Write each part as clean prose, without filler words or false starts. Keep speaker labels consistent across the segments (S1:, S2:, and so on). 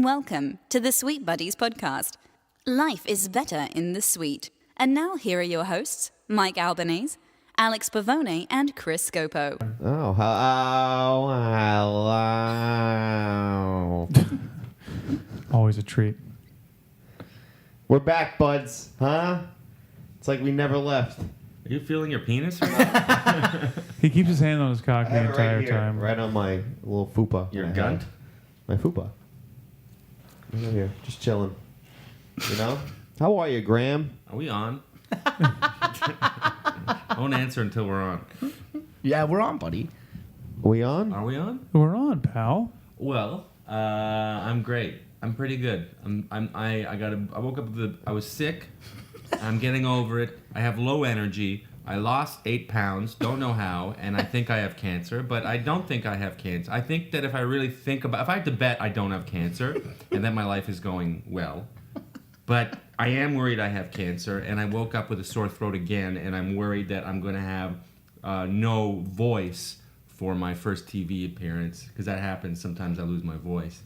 S1: Welcome to the Sweet Buddies podcast. Life is better in the sweet. And now here are your hosts, Mike Albanese, Alex Pavone, and Chris Scopo.
S2: Oh, hello.
S3: Always a treat.
S2: We're back, buds. Huh? It's like we never left.
S4: Are you feeling your penis right now?
S3: He keeps his hand on his cock
S2: I
S3: the
S2: have it
S3: entire
S2: right here,
S3: time.
S2: right on my little fupa.
S4: Your
S2: I
S4: gunt?
S2: have. My fupa. Right over here, just chilling. You know? How are you, Graham?
S4: Are we on? I won't answer until we're on.
S5: Yeah, we're on, buddy.
S2: Are we on?
S4: Are we on?
S3: We're on, pal.
S4: Well, I'm great. I'm pretty good. I woke up I was sick. I'm getting over it. I have low energy. I lost 8 pounds. Don't know how, and I think I have cancer, but I don't think I have cancer. I think that if I really think about, if I had to bet, I don't have cancer, and that my life is going well. But I am worried I have cancer, and I woke up with a sore throat again, and I'm worried that I'm going to have no voice for my first TV appearance, because that happens. Sometimes I lose my voice.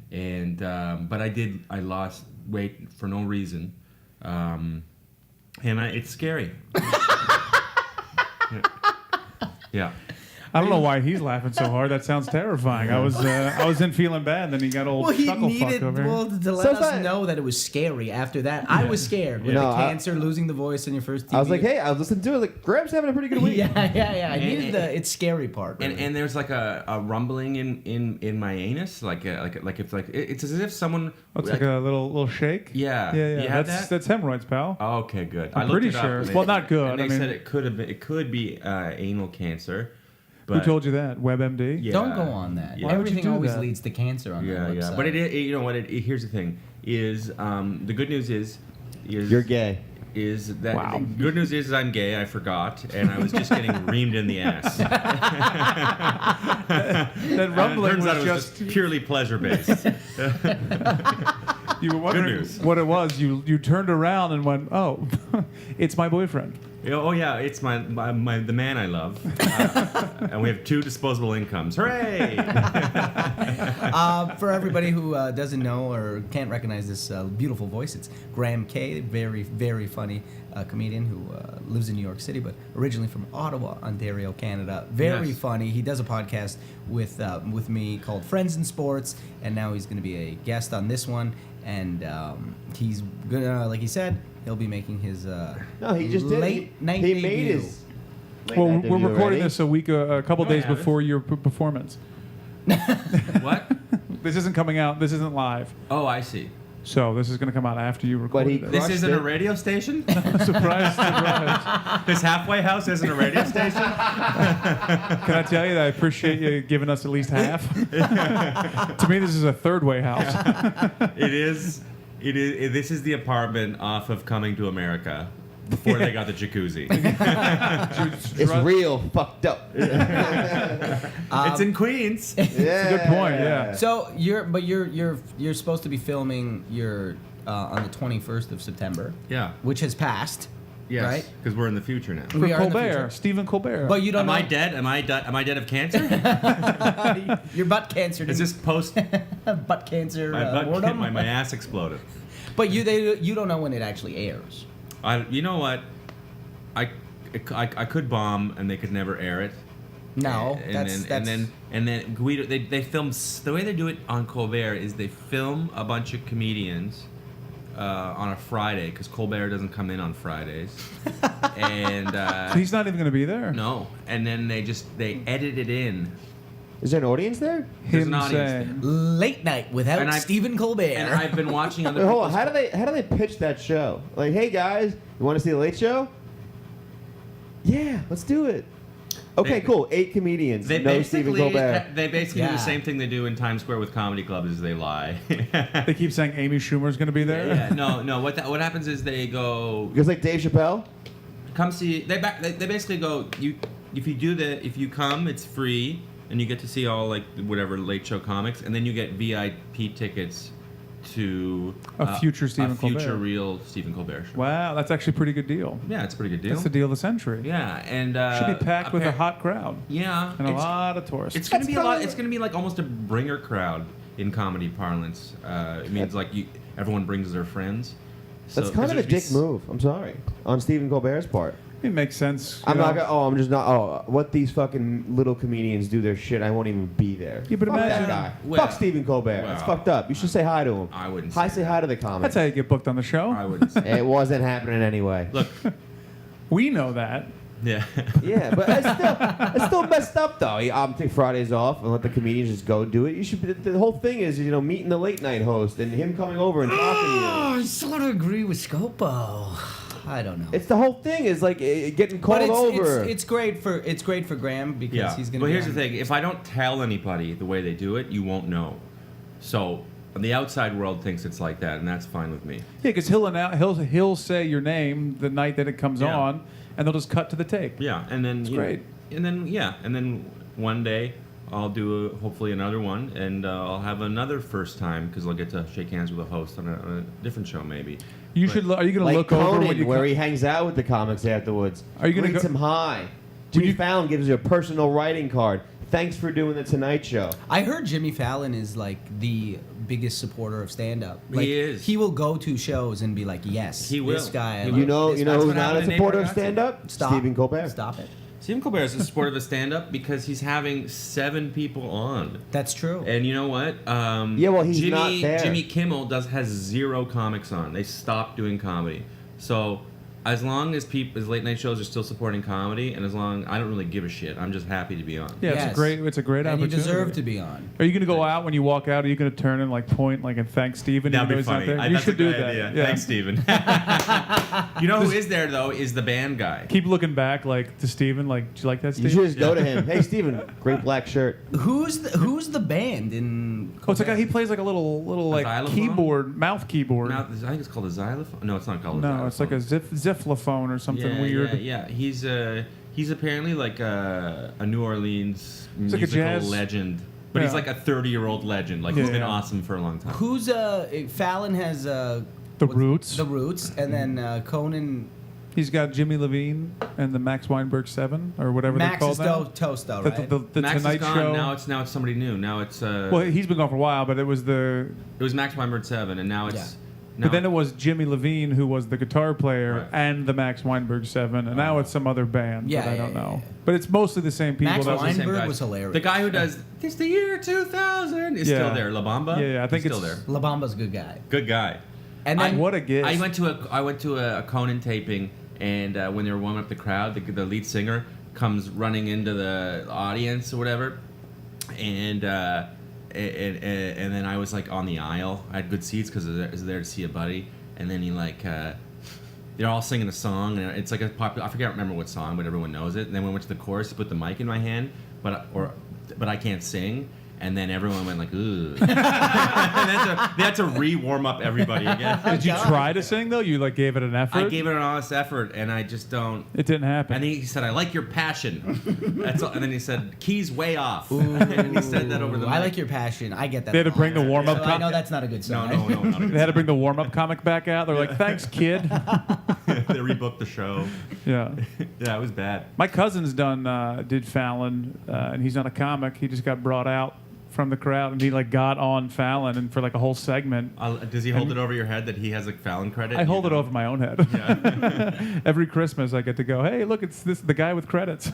S4: And but I lost weight for no reason. And it's scary. Yeah.
S3: I don't know why he's laughing so hard. That sounds terrifying. I wasn't feeling bad. Then he got old
S5: He
S3: chuckle fuck
S5: needed
S3: over here.
S5: to let us know that it was scary after that. I was scared with the cancer, losing the voice in your first TV.
S2: I was like, hey, I was listening to it. Like, Graham's having a pretty good week.
S5: yeah. I needed the it's scary part. Really.
S4: And there's like a rumbling in my anus, it's as if someone.
S3: Looks like a little shake.
S4: Yeah.
S3: Yeah.
S4: You have that?
S3: That's hemorrhoids, pal.
S4: Oh, okay, good.
S3: I'm
S4: I looked
S3: pretty
S4: it up,
S3: sure.
S4: and
S3: Well, not good.
S4: And they
S3: I mean,
S4: said it could be anal cancer.
S3: Who told you that? WebMD?
S4: Yeah.
S5: Don't go on that.
S4: Yeah.
S3: Why would you
S5: Everything
S3: do
S5: always
S3: that?
S5: leads to cancer on that website.
S4: But you know what? Here's the thing: is the good news is
S2: You're gay.
S4: Is that
S3: Wow.
S4: the good news is I forgot, I forgot, and I was just getting reamed in the ass.
S3: That rumbling
S4: Turns out
S3: was
S4: it was just purely pleasure based.
S3: You were wondering
S4: news.
S3: what it was. You turned around and went, oh, it's my boyfriend.
S4: Oh yeah, it's the man I love, and we have 2 disposable incomes. Hooray!
S5: For everybody who doesn't know or can't recognize this beautiful voice, it's Graham K, very, very funny comedian who lives in New York City, but originally from Ottawa, Ontario, Canada. Very
S4: Yes.
S5: funny. He does a podcast with me called Friends in Sports, and now he's going to be a guest on this one. And he's gonna, like he said, he'll be making his
S2: No, he just did.
S5: late night
S2: He
S5: debut.
S2: made his. late
S3: Well,
S2: night
S3: we're
S2: debut
S3: recording
S2: already.
S3: this a couple
S4: No, I
S3: days
S4: haven't.
S3: before your performance.
S4: What?
S3: This isn't coming out. This isn't live.
S4: Oh, I see.
S3: So this is going to come out after you record
S2: he
S3: it.
S4: This
S2: Crushed
S4: isn't a
S2: it.
S4: radio station.
S3: Surprise, surprise.
S4: This halfway house isn't a radio station.
S3: Can I tell you that I appreciate you giving us at least half? To me, this is a third-way house.
S4: It is. This is the apartment off of Coming to America before they got the jacuzzi.
S2: It's real fucked up.
S4: It's in Queens.
S2: Yeah.
S3: a good point, yeah.
S5: So you're supposed to be filming your on the 21st of September,
S4: Yeah.
S5: which has passed.
S4: Yes.
S5: Right?
S4: Because we're in the future now.
S3: For
S5: We are in the
S3: Colbert,
S5: future.
S3: Stephen Colbert.
S5: But you don't
S4: Am
S5: know
S4: I dead? Am I dead of cancer?
S5: your butt cancer.
S4: Is this post
S5: butt cancer? boredom?
S4: my ass exploded?
S5: But you don't know when it actually airs.
S4: You know what? I could bomb and they could never air it.
S5: No,
S4: And then Guido, they film the way they do it on Colbert is they film a bunch of comedians on a Friday because Colbert doesn't come in on Fridays, and
S3: so he's not even going to be there.
S4: no, and then they edit it in.
S2: Is there an audience there?
S4: There's
S3: Him
S4: an audience
S3: saying,
S5: Late night without
S4: And
S5: Stephen Colbert.
S4: And I've been watching other.
S2: Wait, hold on.
S4: people's-
S2: How do they pitch that show? Like, hey guys, you want to see the Late Show? Yeah, let's do it. Okay,
S4: They-
S2: cool. 8 comedians.
S4: They
S2: No Stephen
S4: basically
S2: Colbert.
S4: do the
S5: Yeah.
S4: same thing they do in Times Square with comedy clubs is they lie.
S3: they keep saying Amy Schumer's going to be there.
S4: Yeah, no. What happens is they go
S2: Because like Dave Chappelle.
S4: come see. They basically go. If you come, it's free, and you get to see all like whatever late show comics, and then you get VIP tickets to
S3: A future Stephen Colbert.
S4: future real Stephen Colbert show.
S3: Wow, that's actually a pretty good deal.
S4: Yeah, it's a pretty good deal.
S3: That's the deal of the century.
S4: Yeah, and
S3: Should be packed with a hot crowd
S4: Yeah,
S3: and a lot of tourists.
S4: It's gonna be a lot.
S2: probably-
S4: It's gonna be like almost a bringer crowd. in comedy parlance. It means like everyone brings their friends.
S2: That's
S4: So-
S2: kind of a
S4: there's
S2: dick move. I'm sorry. On Stephen Colbert's part.
S3: It makes sense.
S2: I'm not gonna. I'm just not. What these fucking little comedians do their shit. I won't even be there.
S3: Yeah, but
S2: Fuck
S3: imagine-
S2: that guy.
S4: Well-
S2: Fuck Stephen Colbert. That's
S4: well,
S2: fucked up. You should say hi to him.
S4: I wouldn't
S2: Hi,
S4: say
S2: say
S4: that.
S2: hi to the comics.
S3: That's how you get booked on the show.
S4: I wouldn't say.
S2: It wasn't happening anyway.
S4: Look,
S3: We know that.
S4: yeah.
S2: Yeah, but it's still messed up though. I'm take Fridays off and let the comedians just go do it. You should. The whole thing is, meeting the late night host and him coming over and talking to you.
S5: I sort of agree with Scopo. I don't know.
S2: It's the whole thing is like getting called
S5: But
S2: over.
S5: it's great for Graham because
S4: Yeah.
S5: he's gonna.
S4: But
S5: be
S4: here's
S5: on-
S4: the thing: if I don't tell anybody the way they do it, you won't know. So the outside world thinks it's like that, and that's fine with me.
S3: Yeah, because he'll say your name the night that it comes
S4: Yeah.
S3: on, and they'll just cut to the tape.
S4: Yeah, and then
S3: It's
S4: you know,
S3: great.
S4: and then one day I'll do hopefully another one, and I'll have another first time because I'll get to shake hands with a host on a different show maybe.
S3: You
S4: But-
S3: should. Are you going to
S2: like
S3: look over
S2: Conan,
S3: when you
S2: where
S3: come?
S2: he hangs out with the comics afterwards.
S3: Are you gonna
S2: Greets
S3: go-
S2: him high. Jimmy Fallon gives you a personal writing card. Thanks for doing the Tonight Show.
S5: I heard Jimmy Fallon is like the biggest supporter of stand-up. Like,
S4: He is.
S5: He will go to shows and be like, "Yes,
S4: He will.
S5: this guy." I
S4: He
S5: love
S2: You know
S5: this
S2: who's
S4: what
S2: not a
S4: happened in
S2: supporter of
S4: Neighborhood
S2: stand-up?
S5: Stop.
S2: Stephen Colbert.
S5: Stop it.
S4: Stephen Colbert is a supporter of stand-up because he's having 7 people on.
S5: That's true.
S4: And you know what?
S2: Yeah, well, he's not there.
S4: Jimmy Kimmel has 0 comics on. They stopped doing comedy. So as long as late night shows are still supporting comedy, and as long I don't really give a shit. I'm just happy to be on.
S3: Yeah,
S5: Yes.
S3: it's a great
S5: and you
S3: opportunity.
S5: deserve to be on.
S3: Are you going to go out when you walk out? Are you going to turn and like point like and thank Steven?
S4: That'd
S3: even
S4: be
S3: though he's
S4: funny.
S3: not there? You
S4: That's
S3: should
S4: a
S3: do
S4: good
S3: that.
S4: idea.
S3: Yeah.
S4: Thanks, Steven. You know who is there though is the band guy.
S3: Keep looking back like to Steven. Like, do you like that,
S2: You
S3: Steven?
S2: should just go to him. Hey, Stephen, great black shirt.
S5: Who's the band in?
S3: Oh, it's like he plays like a little like
S4: xylophone?
S3: keyboard, mouth keyboard.
S4: Now, I think it's called a xylophone. No, it's not called a xylophone.
S3: No, it's like a zifflophone or something
S4: yeah,
S3: weird.
S4: Yeah. He's apparently like a New Orleans
S3: It's like a
S4: musical
S3: jazz-
S4: legend, but he's
S3: Yeah.
S4: like a 30-year-old legend. Like he's
S3: Yeah,
S4: been
S3: yeah.
S4: awesome for a long time.
S5: Who's Fallon has
S3: The Roots.
S5: The Roots, and then Conan.
S3: He's got Jimmy Levine and the Max Weinberg 7 or whatever
S5: Max
S3: they're
S5: is
S3: called now.
S5: Toast though,
S3: The,
S5: right?
S3: the
S4: Max
S3: Tonight
S4: is gone.
S3: Show.
S4: Now it's somebody new. Now it's
S3: Well, he's been gone for a while, but it was
S4: it was Max Weinberg 7, and now it's.
S5: Yeah.
S3: But then it was Jimmy Levine who was the guitar player
S4: Right.
S3: and the Max Weinberg 7, and now it's some other band
S5: Yeah,
S3: that I
S5: yeah,
S3: don't
S5: yeah,
S3: know.
S5: yeah.
S3: But it's mostly the same people.
S5: Max
S3: That's-
S4: the same
S5: Weinberg
S4: guys.
S5: was hilarious.
S4: The guy who does "It's the year 2000" is
S3: Yeah.
S4: still there. La Bamba.
S3: Yeah, I think
S4: He's still
S3: it's-
S4: there.
S5: La Bamba's a good guy.
S4: Good guy.
S5: And then
S3: what a gift.
S4: I went to a Conan taping, and when they were warming up the crowd, the lead singer comes running into the audience or whatever, and then I was like on the aisle. I had good seats because I was there to see a buddy, and then he like. They're all singing a song, and it's like a popular. I forget, remember what song, but everyone knows it. And then when we went to the chorus, he put the mic in my hand, but I can't sing. And then everyone went like, "Ooh." And they had to re-warm up everybody again.
S3: Did you try to sing though? You like gave it an effort?
S4: I gave it an honest effort, and I just don't.
S3: It didn't happen.
S4: And he said, "I like your passion." That's all. And then he said, "Keys way off." And he said that over the mic.
S5: I like your passion. I get that.
S3: They had to bring the warm-up
S5: So I know that's not a good
S4: No,
S5: sign.
S4: no, not
S3: They had to bring the warm-up comic back out. They're like, "Thanks, kid."
S4: They rebooked the show.
S3: Yeah.
S4: Yeah, it was bad.
S3: My cousin's did Fallon, and he's not a comic. He just got brought out from the crowd, and he like got on Fallon and for like a whole segment.
S4: Does he hold it over your head that he has a Fallon credit?
S3: I hold it over my own head.
S4: Yeah.
S3: Every Christmas, I get to go, "Hey, look, it's the guy with credits."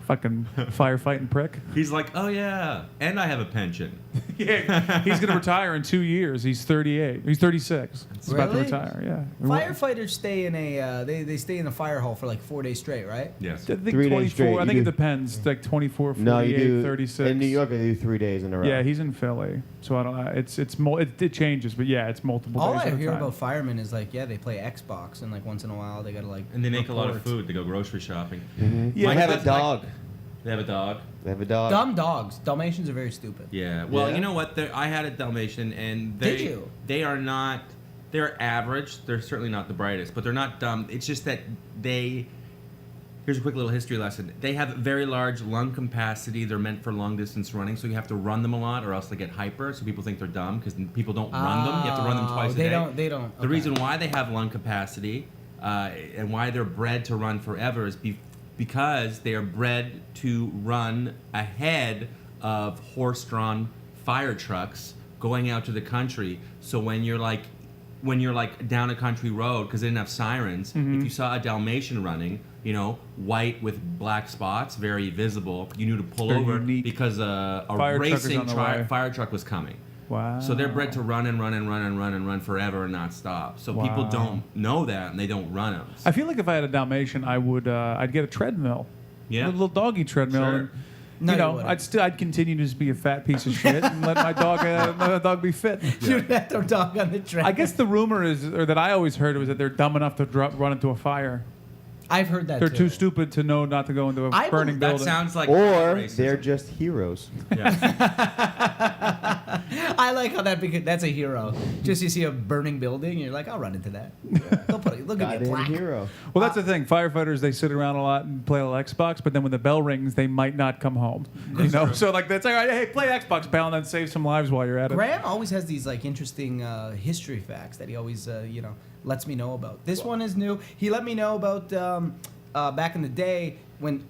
S3: Fucking firefighting prick.
S4: He's like, "Oh yeah, and I have a pension."
S3: Yeah, he's gonna retire in 2 years. He's 38. He's 36. He's about to
S5: Really?
S3: retire. Yeah.
S5: Firefighters stay in a they stay in a fire hall for like 4 days straight, right?
S4: Yes.
S3: I think
S2: 3 days straight.
S3: 24. I
S2: You
S3: think it
S2: do-
S3: depends. Like 24, 48,
S2: No, you do.
S3: 36.
S2: In New York, they do 3 days in a row.
S3: Yeah, he's in Philly, so I don't. It changes, but yeah, it's multiple
S5: All
S3: days
S5: I
S3: at a
S5: hear
S3: time.
S5: about firemen is like, yeah, they play Xbox, and like once in a while they gotta like.
S4: And they make a lot of
S5: report.
S4: food. They go grocery shopping.
S3: Yeah,
S2: They have a
S4: that's like-
S2: dog.
S4: They have a dog.
S2: They have a dog.
S5: Dumb dogs. Dalmatians are very stupid.
S4: Yeah. Well,
S2: Yeah.
S4: you know what? I had a Dalmatian, and they
S5: Did you?
S4: they are not. They're average. They're certainly not the brightest, but they're not dumb. It's just that they. Here's a quick little history lesson. They have very large lung capacity. They're meant for long distance running, so you have to run them a lot, or else they get hyper. So people think they're dumb because people don't run them. You have to run them twice a day.
S5: They don't.
S4: The reason why they have lung capacity and why they're bred to run forever is because they are bred to run ahead of horse-drawn fire trucks going out to the country. So when you're like down a country road, because they didn't have sirens, if you saw a Dalmatian running, you know, white with black spots, very visible, you knew to pull
S3: Very
S4: over
S3: unique.
S4: because a
S3: Fire truck is
S4: racing
S3: on the way.
S4: fire truck was coming.
S3: Wow.
S4: So they're bred to run and run and run and run and run forever and not stop. So people
S3: Wow.
S4: don't know that and they don't run them.
S3: I feel like if I had a Dalmatian, I would. I'd get a treadmill.
S4: Yeah.
S3: A little doggy treadmill.
S4: Sure.
S3: And,
S5: No,
S3: you
S5: you
S3: know,
S5: wouldn't.
S3: I'd continue to just be a fat piece of shit and let my dog be fit.
S5: You'd let their dog on the track.
S3: I guess the rumor is, or that I always heard, was that they're dumb enough to run into a fire.
S5: I've heard that
S3: They're
S5: too.
S3: too stupid to know not to go into a
S5: I
S3: burning
S4: That
S3: building.
S4: sounds like
S2: Or
S4: racism.
S2: they're just heroes.
S4: Yeah.
S5: I like how that's a hero. Just you see a burning building, you're like, I'll run into that. They'll give me a
S2: Goddamn
S5: plaque.
S2: hero.
S3: Well, that's the thing. Firefighters, they sit around a lot and play a little Xbox, but then when the bell rings, they might not come home. You know, so like that's like, hey, play Xbox, pal, and then save some lives while you're at it.
S5: Graham always has these like interesting history facts that he always lets me know about. This one is new. He let me know about back in the day when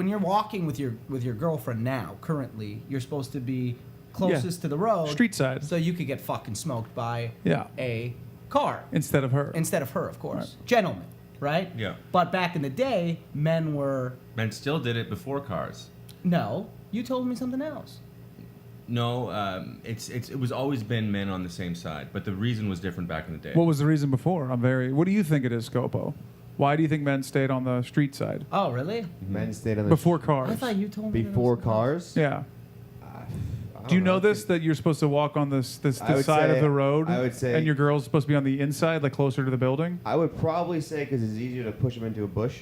S5: you're walking with your girlfriend now. Currently, you're supposed to be closest to the road,
S3: Street side.
S5: so you could get fucking smoked by
S3: Yeah.
S5: a car
S3: Instead of her.
S5: instead of her, of course.
S3: Right.
S5: Gentlemen, right?
S4: Yeah.
S5: But back in the day, men were
S4: Men still did it before cars.
S5: no. You told me something else.
S4: No, it was always been men on the same side, but the reason was different back in the day.
S3: What was the reason before? What do you think it is, Scopo? Why do you think men stayed on the street side
S5: Oh, really?
S2: Men stayed on the
S3: before cars?
S5: I thought you told me that it
S2: before
S5: was-
S2: cars.
S3: Yeah.
S2: I
S3: Do you
S2: don't
S3: know this, that you're supposed to walk on this
S2: I would
S3: side of
S2: say-
S3: the road?
S2: I would say-
S3: And your girl's supposed to be on the inside, like closer to the building?
S2: I would probably say because it's easier to push them into a bush.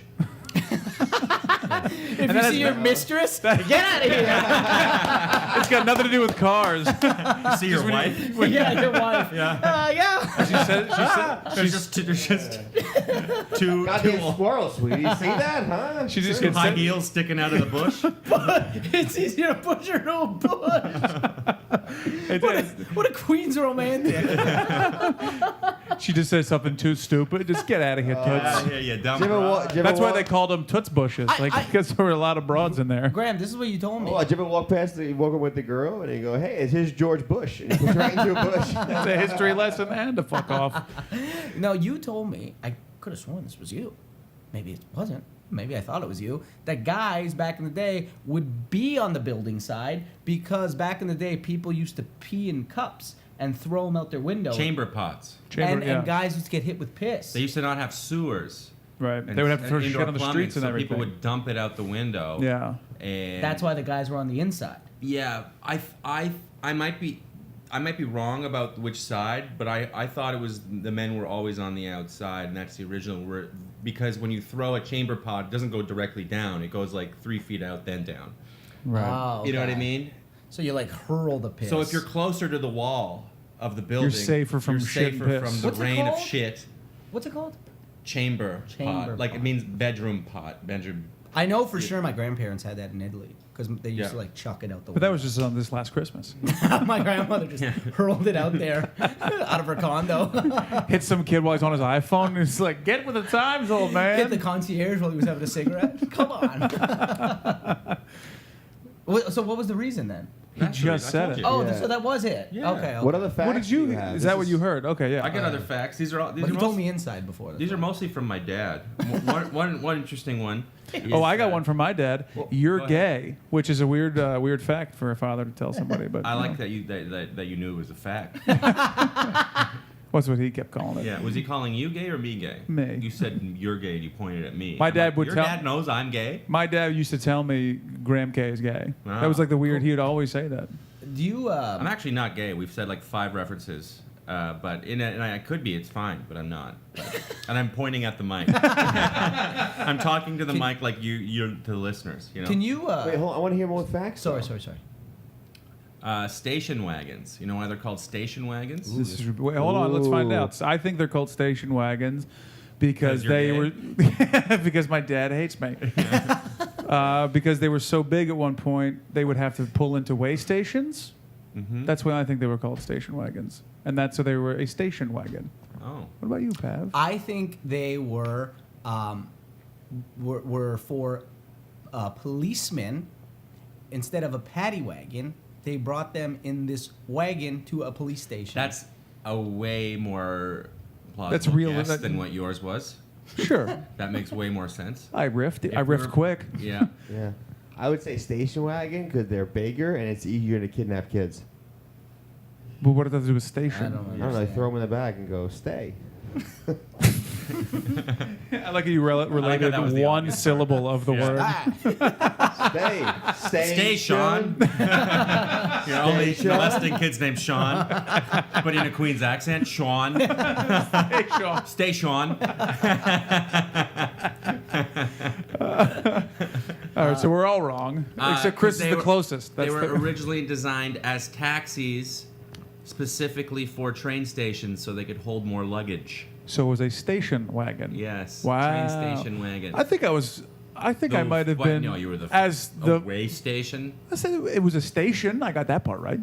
S5: If you
S3: that
S5: see
S3: is-
S5: your mistress, get out of here.
S3: It's got nothing to do with cars.
S4: You see your wife?
S5: Yeah, your wife. Yeah.
S3: She said
S4: There's just two
S2: Goddamn squirrel, sweetie. See that, huh?
S3: she just
S4: two
S3: gets
S4: high heels sticking out of the bush.
S5: It's easier to push her to a bush. What a queen's romantic.
S3: She just says something too stupid. Just get out of here, Toots.
S4: Yeah, dumb.
S2: Did you ever did you ever
S3: That's why
S2: walk-
S3: they called them Toots bushes, because there were a lot of broads in there.
S5: Graham, this is what you told me.
S2: Oh, did you ever walk past you walking with the girl and you go, hey, it's his George Bush. And you push right into a bush.
S3: It's a history lesson and a fuck off.
S5: No, you told me. I could have sworn this was you. Maybe it wasn't. Maybe I thought it was you. That guys back in the day would be on the building side because back in the day people used to pee in cups and throw them out their window.
S4: Chamber pots.
S5: And guys used to get hit with piss.
S4: They used to not have sewers.
S3: Right.
S4: And
S3: They would have to throw
S4: indoor
S3: shit on the
S4: plumbing,
S3: streets and
S4: so
S3: everything.
S4: people would dump it out the window.
S3: Yeah.
S4: And
S5: That's why the guys were on the inside.
S4: Yeah, I might be wrong about which side, but I thought it was the men were always on the outside, and that's the original. Because when you throw a chamber pot, it doesn't go directly down; it goes like 3 feet out, then down.
S3: Right.
S5: Oh,
S4: You know what I
S5: okay.
S4: mean?
S5: So you like hurl the piss.
S4: So if you're closer to the wall of the building,
S3: safer from
S4: you're
S3: shit and
S4: safer
S3: piss.
S4: from the
S5: What's it
S4: rain of
S5: called?
S4: shit.
S5: What's it called?
S4: Chamber
S5: Chamber
S4: pot, like
S5: pot.
S4: it means bedroom pot, bedroom.
S5: I know for sure my grandparents had that in Italy because they used
S4: Yeah.
S5: to like chuck it out the
S3: But that
S5: window.
S3: was just on this last Christmas.
S5: My grandmother just hurled it out there out of her condo.
S3: Hit some kid while he's on his iPhone. And it's like, get with the times, old man.
S5: Hit the concierge while he was having a cigarette. Come on. So what was the reason then?
S3: just
S4: I
S3: said
S4: told
S3: it.
S4: you.
S5: Oh,
S2: Yeah.
S5: so that was it.
S4: Yeah.
S5: Okay.
S2: What other facts
S3: What did you?
S2: do have?
S3: Is
S2: This
S3: that what you heard? Okay, yeah.
S4: I get other facts. These are all. These
S5: But
S4: are
S5: he told
S4: most-
S5: me inside before.
S4: These are mostly from my dad. One interesting one.
S3: Oh,
S4: is,
S3: I got one from my dad. You're
S4: go ahead.
S3: gay, which is a weird fact for a father to tell somebody. But
S4: I
S3: you
S4: like
S3: know.
S4: that you knew it was a fact.
S3: What's what he kept calling it.
S4: Yeah, was he calling you gay or me gay?
S3: Me.
S4: You said you're gay and you pointed at me.
S3: My
S4: I'm
S3: dad
S4: like,
S3: would
S4: Your
S3: tell-
S4: dad knows I'm gay.
S3: My dad used to tell me Graham K is gay.
S4: Wow.
S3: That was like the weird. He would always say that.
S5: Do you?
S4: I'm actually not gay. We've said like 5 references, but and I could be. It's fine, but I'm not. And I'm pointing at the mic. I'm talking to the mic like you're to the listeners. You know.
S5: Can you?
S2: Wait, hold on. I want to hear more facts.
S5: Sorry.
S4: Station wagons. You know why they're called station wagons?
S3: This is, wait, hold on, let's find
S2: Ooh.
S3: out. I think they're called station wagons because
S4: 'Cause you're
S3: they
S4: gay?
S3: were because my dad hates me. Because they were so big at one point, they would have to pull into way stations.
S4: Mm-hmm.
S3: That's why I think they were called station wagons, and that's so they were a station wagon.
S4: Oh.
S3: What about you, Pav?
S5: I think they were for policemen. Instead of a paddy wagon, they brought them in this wagon to a police station.
S4: That's a way more plausible
S3: That's real-
S4: guess
S3: that-
S4: than what yours was.
S3: Sure.
S4: That makes way more sense.
S3: I riffed. I
S4: If
S3: riffed
S4: we're-
S3: quick.
S4: Yeah.
S2: Yeah. I would say station wagon because they're bigger and it's easier to kidnap kids.
S3: But what does that have to do with station?
S5: I don't
S2: I don't know. They
S5: understand.
S2: throw them in the back and go, stay.
S3: I like how you related
S4: that was the
S3: one
S4: obvious part.
S3: syllable of the
S4: Yeah.
S3: word.
S5: Ah,
S4: Stay, Sean. You're only
S2: Sean.
S4: molesting kids named Sean, but in a Queen's accent. Sean.
S3: Hey, Sean.
S4: Stay, Sean.
S3: All right, so we're all wrong. Except Chris is
S4: They
S3: the
S4: were-
S3: closest.
S4: They
S3: That's
S4: were
S3: the,
S4: originally designed as taxis, specifically for train stations, so they could hold more luggage.
S3: so it was a station wagon.
S4: Yes.
S3: Wow.
S4: Train station wagon.
S3: I think I might have
S4: What?
S3: been.
S4: No, you were the
S3: as the.
S4: way station.
S3: I said it was a station. I got that part right.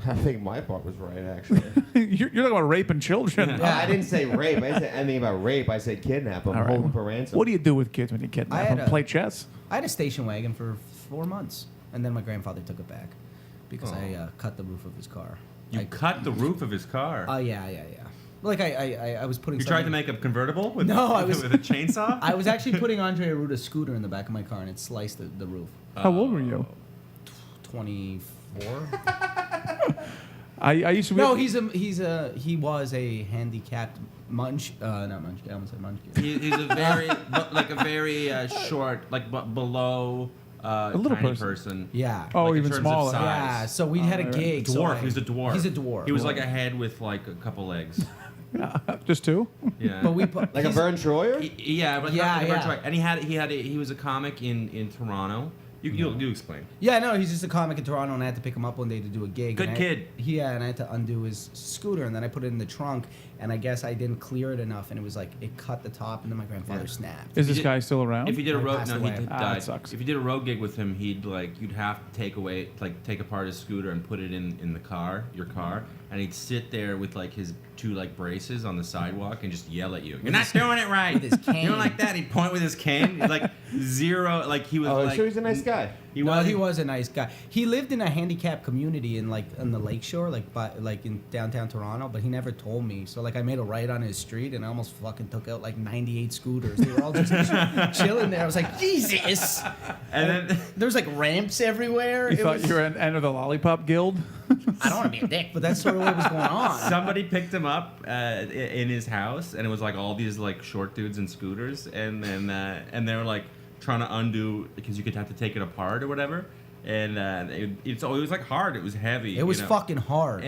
S2: I think my part was right, actually.
S3: You're talking about raping children.
S4: Yeah.
S2: I didn't say rape. I didn't say anything about rape. I said kidnap them,
S3: All right.
S2: hold them for ransom.
S3: What do you do with kids when you
S5: I
S3: kidnap
S5: had
S3: them?
S5: a-
S3: Play chess?
S5: I had a station wagon for 4 months, and then my grandfather took it back because I cut the roof of his car.
S4: You cut the roof of his car.
S5: Oh yeah. Like I was putting.
S4: You tried to
S5: something-
S4: make a convertible with,
S5: No, I was-
S4: with a chainsaw?
S5: I was actually putting Andre Aruta's scooter in the back of my car, and it sliced the roof.
S3: How old were you?
S5: 24.
S3: I used to.
S5: No, he was a handicapped munch. Not munch. I almost said munch.
S4: He's a very, like a very short, like below
S3: little
S4: tiny
S3: person.
S5: Yeah.
S3: Oh,
S4: like in
S3: even
S4: terms of
S3: smaller.
S4: size.
S5: Yeah. So we had a gig. so
S4: Dwarf.
S5: I-
S4: He was a dwarf.
S5: He's a dwarf.
S4: He was like a head with like a couple legs.
S3: Just two?
S4: Yeah.
S5: But we put
S2: Like a
S5: he's-
S2: Vern Troyer?
S4: Yeah, but
S5: Yeah,
S4: not the
S5: yeah.
S4: Birch White. And he was a comic in Toronto. You explain.
S5: Yeah, no, he's just a comic in Toronto, and I had to pick him up one day to do a gig.
S4: Good
S5: and
S4: kid.
S5: Yeah, and I had to undo his scooter, and then I put it in the trunk, and I guess I didn't clear it enough, and it was like it cut the top, and then my grandfather snapped.
S3: Is
S4: If
S3: this
S4: you
S3: guy still around?
S4: If you did a
S5: He
S4: road,
S5: passed
S4: no,
S5: away.
S4: he
S3: Ah,
S4: died.
S3: that sucks.
S4: If you did a road gig with him, you'd have to take apart his scooter and put it in the car, your car, and he'd sit there with like his two like braces on the sidewalk and just yell at you. You're not doing it right.
S5: with his cane.
S4: You know, like that. He'd point with his cane, like zero. Like he was.
S2: Oh,
S4: like,
S2: sure he's a nice guy.
S4: He
S5: No,
S4: was.
S5: he was a nice guy. He lived in a handicapped community in the lakeshore, like in downtown Toronto, but he never told me. So like I made a right on his street, and I almost fucking took out like 98 scooters. They were all just chilling there. I was like, Jesus.
S4: And then
S5: There was like ramps everywhere.
S3: You
S5: It
S3: thought
S5: was-
S3: you were an end of the Lollipop Guild?
S5: I don't want to be a dick, but that's sort of what was going on.
S4: somebody picked him up in his house, and it was like all these like short dudes in scooters, and then and they were like trying to undo because you could have to take it apart or whatever, and it was like hard. It was heavy.
S5: It was
S4: you know?
S5: fucking hard.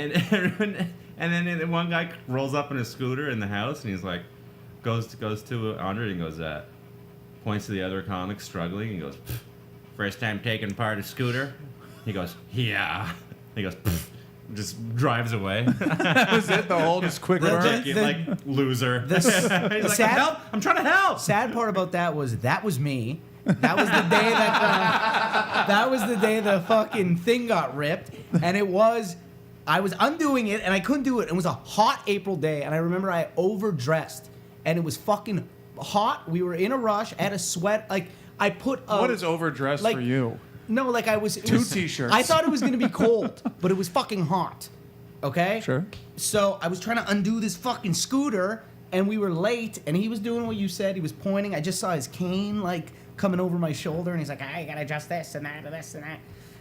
S4: And then one guy rolls up in a scooter in the house, and he's like, goes to Andre and goes, points to the other comic struggling, and goes, first time taking apart a scooter. He goes, yeah. He goes, just drives away.
S3: That was it? The whole just quick
S5: The-
S3: burn?
S5: the-
S4: like loser.
S5: the
S4: He's like,
S5: sad-
S4: help! I'm trying to help.
S5: Sad part about that was me. That was the day that was the day the fucking thing got ripped, and I was undoing it and I couldn't do it. It was a hot April day, and I remember I overdressed, and it was fucking hot. We were in a rush. I had a sweat. Like I put a,
S3: What is overdressed
S5: like-
S3: for you?
S5: No, like I was
S3: Two t-shirts.
S5: I thought it was gonna be cold, but it was fucking hot. Okay.
S3: Sure.
S5: So I was trying to undo this fucking scooter, and we were late, and he was doing what you said. He was pointing. I just saw his cane like coming over my shoulder, and he's like, "I gotta adjust this and that and this and that."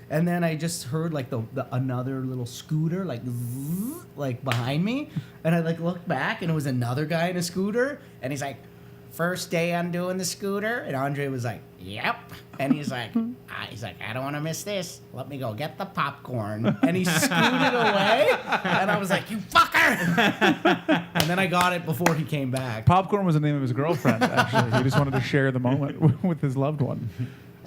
S5: And then I just heard like the another little scooter like zzz, like behind me, and I like looked back, and it was another guy in a scooter, and he's like, "First day undoing the scooter," and Andre was like, "Yep," and he's like, "I don't want to miss this. Let me go get the popcorn," and he scooted away, and I was like, "You fucker!" And then I got it before he came back.
S3: Popcorn was the name of his girlfriend, actually. He just wanted to share the moment with his loved one.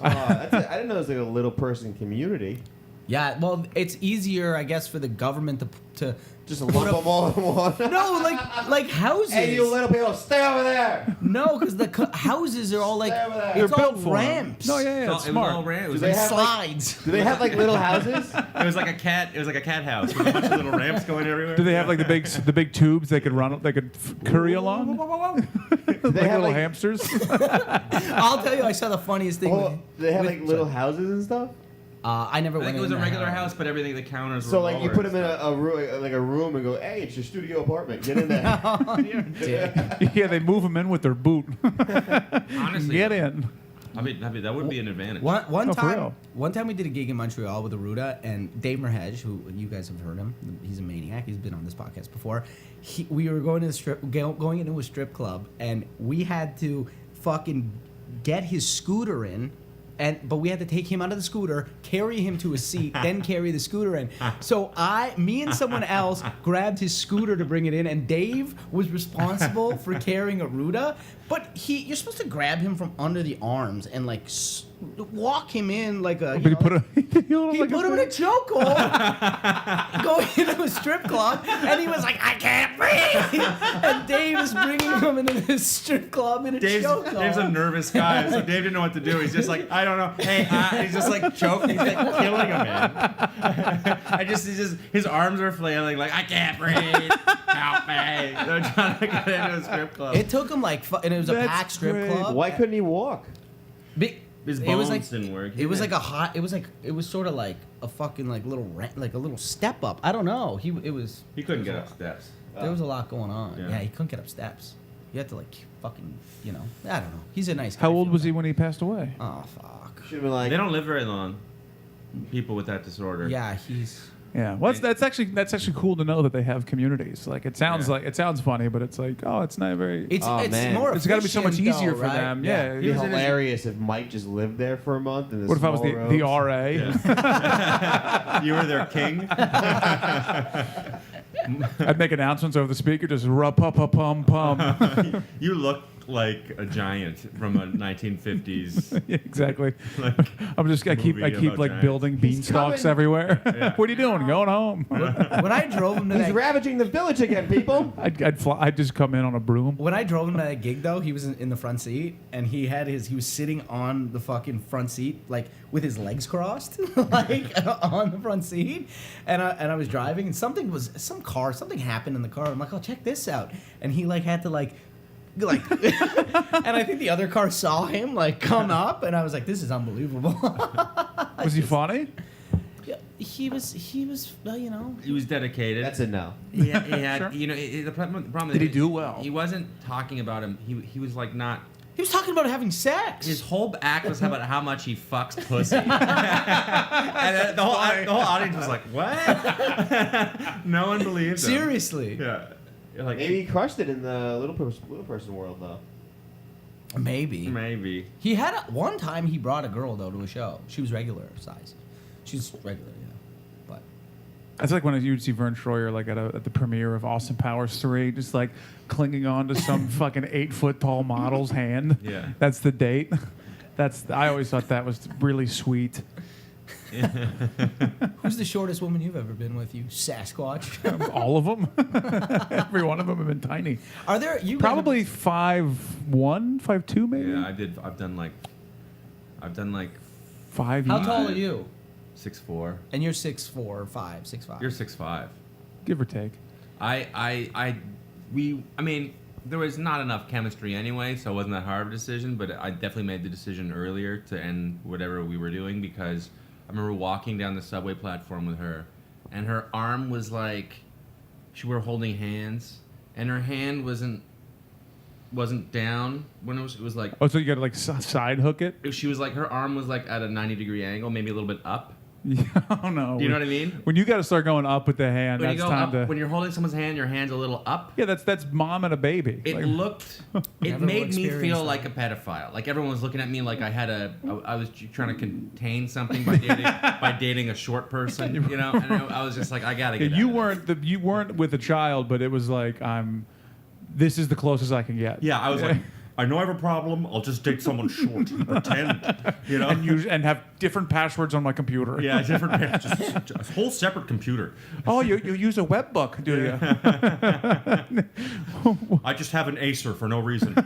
S2: I didn't know it was like a little person community.
S5: Yeah, well, it's easier, I guess, for the government to
S2: Just lump them all in one.
S5: no, like houses.
S2: Hey, you little people, stay over there.
S5: No, because the houses are all like
S2: Stay over there.
S5: it's
S3: They're
S5: all
S3: built for 'em.
S5: ramps.
S3: No, yeah,
S4: It
S3: it's
S4: was
S3: smart.
S4: all ran. It was
S2: they
S4: like,
S2: have, like-
S5: slides.
S2: Do they have like little houses?
S4: it was like a cat. It was like a cat house with a bunch of little ramps going everywhere.
S3: Do they have like the big tubes they could run? They could curry along?
S2: Do they
S3: Like
S2: have
S3: little
S2: like,
S3: hamsters?
S5: I'll tell you, I saw the funniest thing.
S2: oh, do they have
S5: with-
S2: like little houses and stuff?
S5: I never
S4: I
S5: went
S4: think it was
S5: in
S4: a
S5: the
S4: regular house, but everything the counters were
S2: So like you
S4: lower
S2: put
S4: and
S2: him in
S4: stuff.
S2: a room and go, hey, it's your studio apartment. Get in there.
S3: Yeah, they move them in with their boot.
S4: Honestly,
S3: Get in.
S4: I mean, that would be an advantage.
S5: One
S3: Oh, for
S5: time,
S3: real?
S5: one time we did a gig in Montreal with Aruda and Dave Merhej, who you guys have heard him. He's a maniac. He's been on this podcast before. We were going into a strip club, and we had to fucking get his scooter in. But we had to take him out of the scooter, carry him to a seat, then carry the scooter in. So me and someone else grabbed his scooter to bring it in, and Dave was responsible for carrying Aruda. But you're supposed to grab him from under the arms and like walk him in like a.
S3: But he put
S5: he put him in a chokehold, going into a strip club, and he was like, "I can't breathe." And Dave is bringing him into this strip club in a chokehold.
S4: Dave's a nervous guy, so Dave didn't know what to do. He's just like, I don't know. Hey, he's just like choking. He's like killing him, man. His arms are flailing, like I can't breathe. Help me! They're trying to get into a strip club.
S5: It took him and it was a
S3: That's
S5: packed strip
S3: great.
S5: club.
S2: Why couldn't he walk?
S4: His
S5: It was
S4: bones
S5: like
S4: didn't work.
S5: It was like it was sort of like a fucking like a little step up. I don't know.
S4: He couldn't get up steps.
S5: There was a lot going on.
S4: Yeah.
S5: Yeah, he couldn't get up steps. You had to like fucking I don't know. He's a nice guy.
S3: How old was he when he passed away?
S5: Oh fuck.
S2: Should have been like.
S4: They don't live very long. People with that disorder.
S5: Yeah, he's.
S3: Yeah, well, that's actually cool to know that they have communities. Like it sounds funny, but it's like, oh, it's not very.
S5: It's
S2: Oh, man.
S5: more.
S3: It's got to be so much
S5: efficient,
S3: easier
S5: though,
S3: for
S5: right?
S3: them. Yeah.
S2: It'd be
S3: yeah.
S2: hilarious if Mike just lived there for a month. In
S3: What if I was the RA?
S4: You were their king.
S3: I'd make announcements over the speaker, just pum pum.
S4: You look like a giant from a 1950s.
S3: Yeah, exactly.
S4: Like,
S3: I keep
S4: movie about
S3: like
S4: giants.
S3: building beanstalks
S2: coming.
S3: everywhere.
S4: Yeah.
S3: What are you doing? Going home?
S5: When I drove him to
S2: He's
S5: that.
S2: ravaging the village again, people.
S3: I'd just come in on a broom.
S5: When I drove him to that gig, though, he was in the front seat, and he was sitting on the fucking front seat, like with his legs crossed, like on the front seat, and I was driving, and something happened in the car. I'm like, oh, check this out, and he like had to like, and I think the other car saw him like come up, and I was like, this is unbelievable.
S3: Was he funny?
S5: Yeah, he was,
S4: He was dedicated.
S2: That's a no.
S4: Yeah, he had.
S3: Sure.
S4: The problem.
S3: Did he do well?
S4: He wasn't talking about him. He was like not.
S5: He was talking about having sex.
S4: His whole act was about how much he fucks pussy. And the whole audience was like, what? No one believed him.
S5: Seriously.
S4: Yeah. Like,
S2: Maybe he crushed it in the little person world, though.
S5: Maybe.
S4: Maybe.
S5: He had one time he brought a girl though to a show. She was regular size. She's regular, yeah. But
S3: It's like when you'd see Vern Troyer like at the premiere of Austin Powers 3, just like clinging on to some fucking 8-foot tall model's hand.
S4: Yeah.
S3: That's the date. I always thought that was really sweet.
S5: who's the shortest woman you've ever been with, you Sasquatch?
S3: All of them. Every one of them have been tiny.
S5: Are there
S3: Probably 5'1", 5'2", maybe.
S4: Yeah, I've done like
S3: 5
S5: How
S3: years.
S5: tall are you?
S4: 6'4".
S5: And you're 6'4", 6'5".
S4: You're 6'5".
S3: Give or take.
S4: I mean, there was not enough chemistry anyway, so it wasn't that hard of a decision, but I definitely made the decision earlier to end whatever we were doing because I remember walking down the subway platform with her, and her arm was like, we were holding hands, and her hand wasn't down when it was like,
S3: Oh, so you got to like side hook it?
S4: she was like, her arm was like at a 90-degree angle, maybe a little bit up.
S3: Yeah, oh no.
S4: Do you know what I mean?
S3: When you got to start going up with the hand,
S4: When
S3: that's
S4: you go
S3: time
S4: up,
S3: to.
S4: when you're holding someone's hand, your hand's a little up.
S3: Yeah, that's mom and a baby.
S4: It
S3: Like-
S4: looked. It
S5: Never
S4: made me
S5: experienced
S4: feel
S5: that.
S4: like a pedophile. Like everyone was looking at me like I was trying to contain something by dating a short person. You know, and I was just like, I gotta
S3: Yeah,
S4: get.
S3: you weren't with a child, but it was like this is the closest I can get.
S4: Yeah, I was like, I know I have a problem. I'll just date someone short and pretend. You know.
S3: and have different passwords on my computer.
S4: Yeah, different. Just a whole separate computer.
S3: Oh, you use a web book, do you?
S4: I just have an Acer for no reason.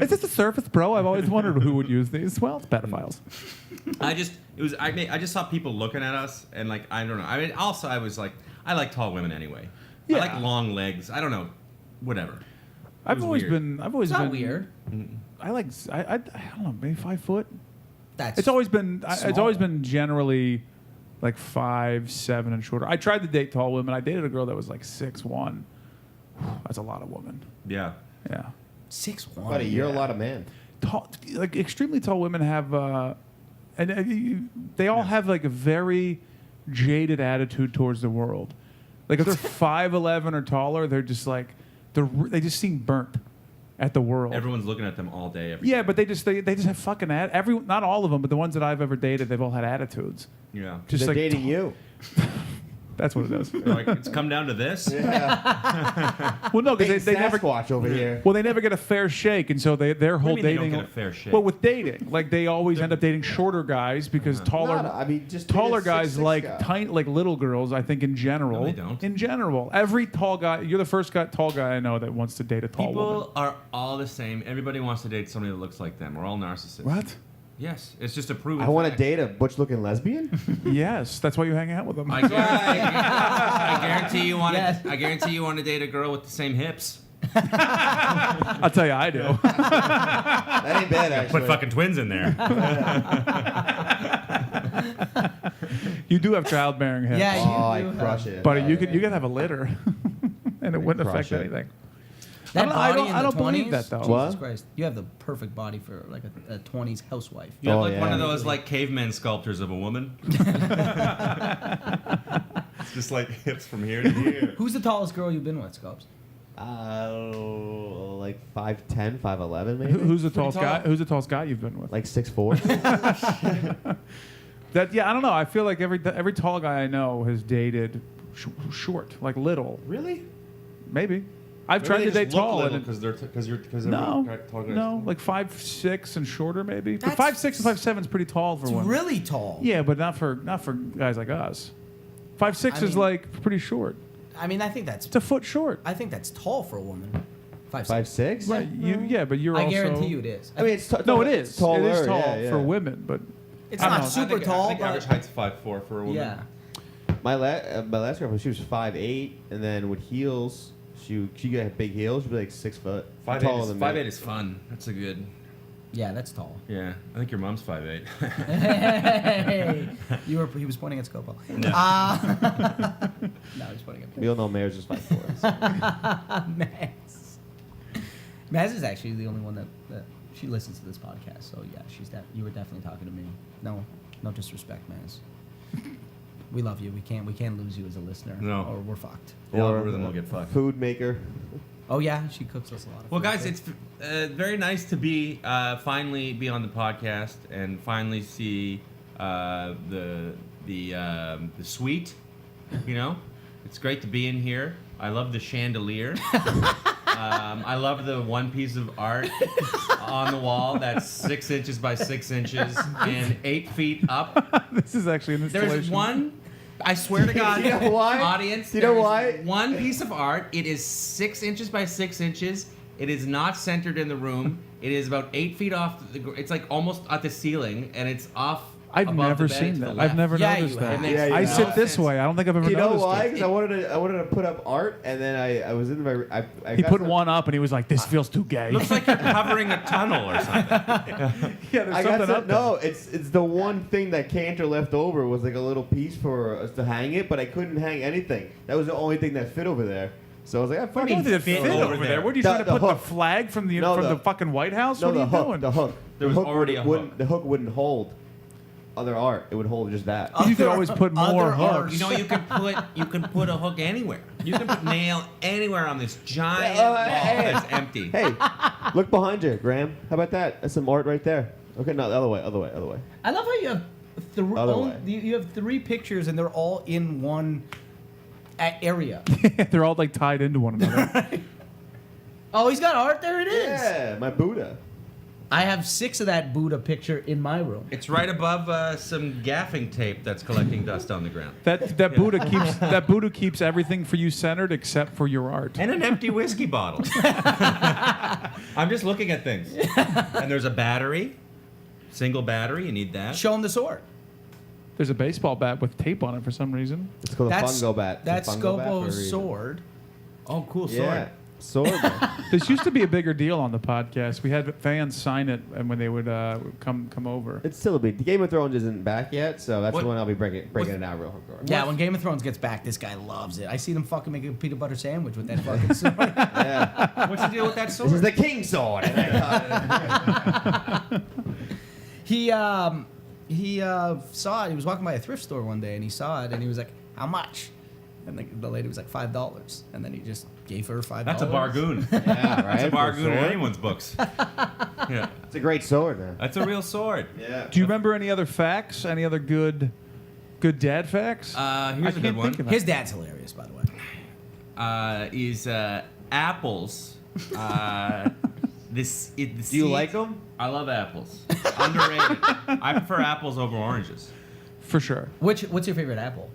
S3: Is this a Surface Pro? I've always wondered who would use these. Well, it's pedophiles.
S4: I just saw people looking at us and like I don't know. I mean, also I was like, I like tall women anyway.
S3: Yeah.
S4: I like long legs. I don't know, whatever.
S3: I've
S4: was
S3: always
S4: weird.
S3: been. I've always
S5: It's
S3: been
S5: not weird.
S3: I don't know, maybe 5 foot. It's always been generally like 5'7" and shorter. I tried to date tall women. I dated a girl that was like 6'1". That's a lot of women.
S4: Yeah.
S3: Yeah.
S5: 6'1".
S2: Buddy, you're a lot of man.
S3: Tall, like extremely tall women have, they all have like a very jaded attitude towards the world. Like if they're 5'11" or taller, they're just like they just seem burnt at the world.
S4: Everyone's looking at them all day.
S3: Yeah, but they just have fucking not all of them, but the ones that I've ever dated, they've all had attitudes.
S4: Yeah.
S3: Just
S2: They're
S3: like
S2: dating you.
S3: That's what it is.
S4: They're like, it's come down to this.
S2: Yeah.
S3: Well, no,
S2: Big
S3: because they never
S2: Sasquatch over here.
S3: Well, they never get a fair shake, and so their whole
S4: mean they
S3: dating.
S4: don't get a fair shake?
S3: Well, with dating, like they always end up dating shorter guys because taller.
S2: No, I mean, just
S3: taller
S2: date a
S3: guys
S2: 6'6"
S3: like
S2: guy.
S3: tiny, like little girls. I think in general.
S4: No, they don't.
S3: In general, every tall guy. You're the first tall guy I know that wants to date a tall woman.
S4: People are all the same. Everybody wants to date somebody that looks like them. We're all narcissists.
S3: What?
S4: Yes, it's just a proven
S2: I want to
S4: fact.
S2: date a butch-looking lesbian.
S3: Yes, that's why you hang out with them.
S4: I guarantee you want
S5: Yes.
S4: to. I guarantee you want to date a girl with the same hips.
S3: I'll tell you, I do.
S2: That ain't bad, actually.
S4: Put fucking twins in there.
S3: You do have childbearing hips.
S5: Yeah,
S2: Oh, I
S5: you do
S2: crush
S5: have-
S2: it.
S3: But you could have a litter, and it wouldn't
S2: crush
S3: affect
S2: it.
S3: anything.
S5: That
S3: I
S5: body
S3: don't-
S5: in
S3: I
S5: the
S3: don't believe
S5: 20s,
S3: that, though.
S5: Jesus
S2: What?
S5: Christ, you have the perfect body for like a 20s housewife.
S4: You have
S2: Oh,
S4: like one
S2: yeah.
S4: of those like caveman sculptures of a woman. It's just like hips from here to here.
S5: Who's the tallest girl you've been with, Scopes?
S2: Like 5'10", 5'11", maybe.
S3: Who's the tallest
S4: tall.
S3: guy? Who's the tallest guy you've been with?
S2: Like 6'4".
S3: That, yeah, I don't know. I feel like every tall guy I know has dated short, like little.
S2: Really?
S3: Maybe. I've tried to date tall.
S4: because
S3: No, like 5'6" and shorter, maybe. But
S5: That's-
S3: 5'6" and 5'7" is pretty tall for
S5: It's
S3: women.
S5: really tall.
S3: Yeah, but not for guys like us. 5'6"
S5: I
S3: is
S5: mean-
S3: like pretty short.
S5: I mean, I think that's
S3: It's a foot short.
S5: I think that's tall for a woman. 5'6".
S2: 5'6"?
S3: Right? Yeah, but you're
S5: I
S3: also.
S5: guarantee you it is.
S2: I mean, it's
S3: No, it is.
S2: Taller,
S3: it is tall
S2: yeah, yeah.
S3: for women, but
S5: it's
S3: I don't
S5: not
S3: know.
S5: super tall,
S4: I think average
S5: but
S4: height's 5'4" for a woman.
S5: yeah.
S2: My last girlfriend, she was 5'8", and then with heels, she got big heels. She'd be like 6 foot. Taller than me.
S4: 5'8" is fun. That's a good.
S5: Yeah, that's tall.
S4: Yeah, I think your mom's 5'8".
S5: Hey, he was pointing at Scopo.
S4: No.
S5: No, he was pointing at
S2: We all know Mayor's just 5'4".
S5: Maz. Maz is actually the only one that she listens to this podcast. So yeah, you were definitely talking to me. No disrespect, Maz. We love you. We can't lose you as a listener.
S4: No.
S5: Or we're fucked.
S4: The algorithm will get fucked.
S2: Food maker.
S5: Oh yeah, she cooks us a lot of
S4: Well,
S5: food,
S4: guys,
S5: so-
S4: it's very nice to finally be on the podcast and finally see the suite. You know, it's great to be in here. I love the chandelier. I love the one piece of art on the wall that's 6 inches by 6 inches and 8 feet up.
S3: this is actually an installation.
S4: There's one. I swear to God,
S2: You know why?
S4: audience.
S2: You know
S4: there is
S2: why?
S4: One piece of art. It is 6 inches by 6 inches. It is not centered in the room. It is about 8 feet off. It's like almost at the ceiling, and it's off.
S3: I've
S4: above
S3: never
S4: the bed
S3: seen
S4: to the
S3: that.
S4: left.
S3: I've never
S5: Yeah,
S3: noticed
S5: you
S3: that.
S5: have.
S4: Yeah,
S2: you
S3: I
S2: have.
S3: sit this way. I don't think I've ever
S2: You know
S3: noticed
S2: why?
S3: it.
S2: Because I wanted to put up art, and then I was in my. I
S3: He
S2: got
S3: put
S2: some-
S3: one up and he was like, "This feels too gay."
S4: Looks like you're covering a tunnel or something.
S3: yeah, there's
S2: I
S3: something
S2: got
S3: up
S2: some, no, it's the one thing that Cantor left over was like a little piece for us to hang it, but I couldn't hang anything. That was the only thing that fit over there. So I was like, I
S3: What
S2: fucking
S3: do you mean fit over there? What are you
S2: The-
S3: trying to
S2: the
S3: put the
S2: hook.
S3: flag from the
S2: No,
S3: from
S2: the-
S3: the fucking White House?
S2: No,
S3: what are
S2: the
S3: you
S2: hook.
S3: doing?
S2: The hook.
S4: There was already a hook.
S2: The hook wouldn't hold other art. It would hold just that.
S3: You could always put more
S5: Other art.
S3: hooks.
S4: You know, you can put a hook anywhere. You can put nail anywhere on this giant wall that's empty.
S2: Hey, look behind you, Graham. How about that? That's some art right there. Okay, no, the other way.
S5: I love how you have
S2: Other way.
S5: you have 3 pictures and they're all in one area.
S3: They're all like tied into one another.
S5: Oh, he's got art. There it is.
S2: Yeah, my Buddha.
S5: I have 6 of that Buddha picture in my room.
S4: It's right above some gaffing tape that's collecting dust on the ground.
S3: That Buddha keeps everything for you centered except for your art.
S4: And an empty whiskey bottle. I'm just looking at things. And there's a battery. Single battery, you need that.
S5: Show him the sword.
S3: There's a baseball bat with tape on it for some reason.
S2: It's called a fungo bat. It's a
S5: That's
S2: fungo bat for a
S5: Scopo's
S2: reason.
S5: sword.
S4: Oh, cool sword.
S2: Yeah. sword.
S3: This used to be a bigger deal on the podcast. We had fans sign it, and when they would come over.
S2: It's still a big. The Game of Thrones isn't back yet, so that's
S4: What-
S2: the one I'll be breaking it out real quick.
S5: Yeah, when Game of Thrones gets back, this guy loves it. I see them fucking make a peanut butter sandwich with that fucking sword.
S2: Yeah.
S4: What's the deal with that sword?
S2: This is the King sword.
S5: He saw it. He was walking by a thrift store one day and he saw it and he was like, "How much?" And the lady was like, $5. And then he just gave her $5.
S4: That's a bargoon.
S2: Yeah, right.
S4: That's a
S2: For
S4: bargoon in
S2: sword.
S4: anyone's books. Yeah,
S2: It's a great sword, man.
S4: that's a real sword.
S2: Yeah.
S3: Do you remember any other facts? Any other good dad facts?
S4: Here's
S3: I
S4: a
S3: can't
S4: good one.
S3: think of
S5: His dad's hilarious, by the way.
S4: Is apples.
S2: Do you like them?
S4: I love apples. Underrated. I prefer apples over oranges.
S3: For sure.
S5: What's your favorite apple?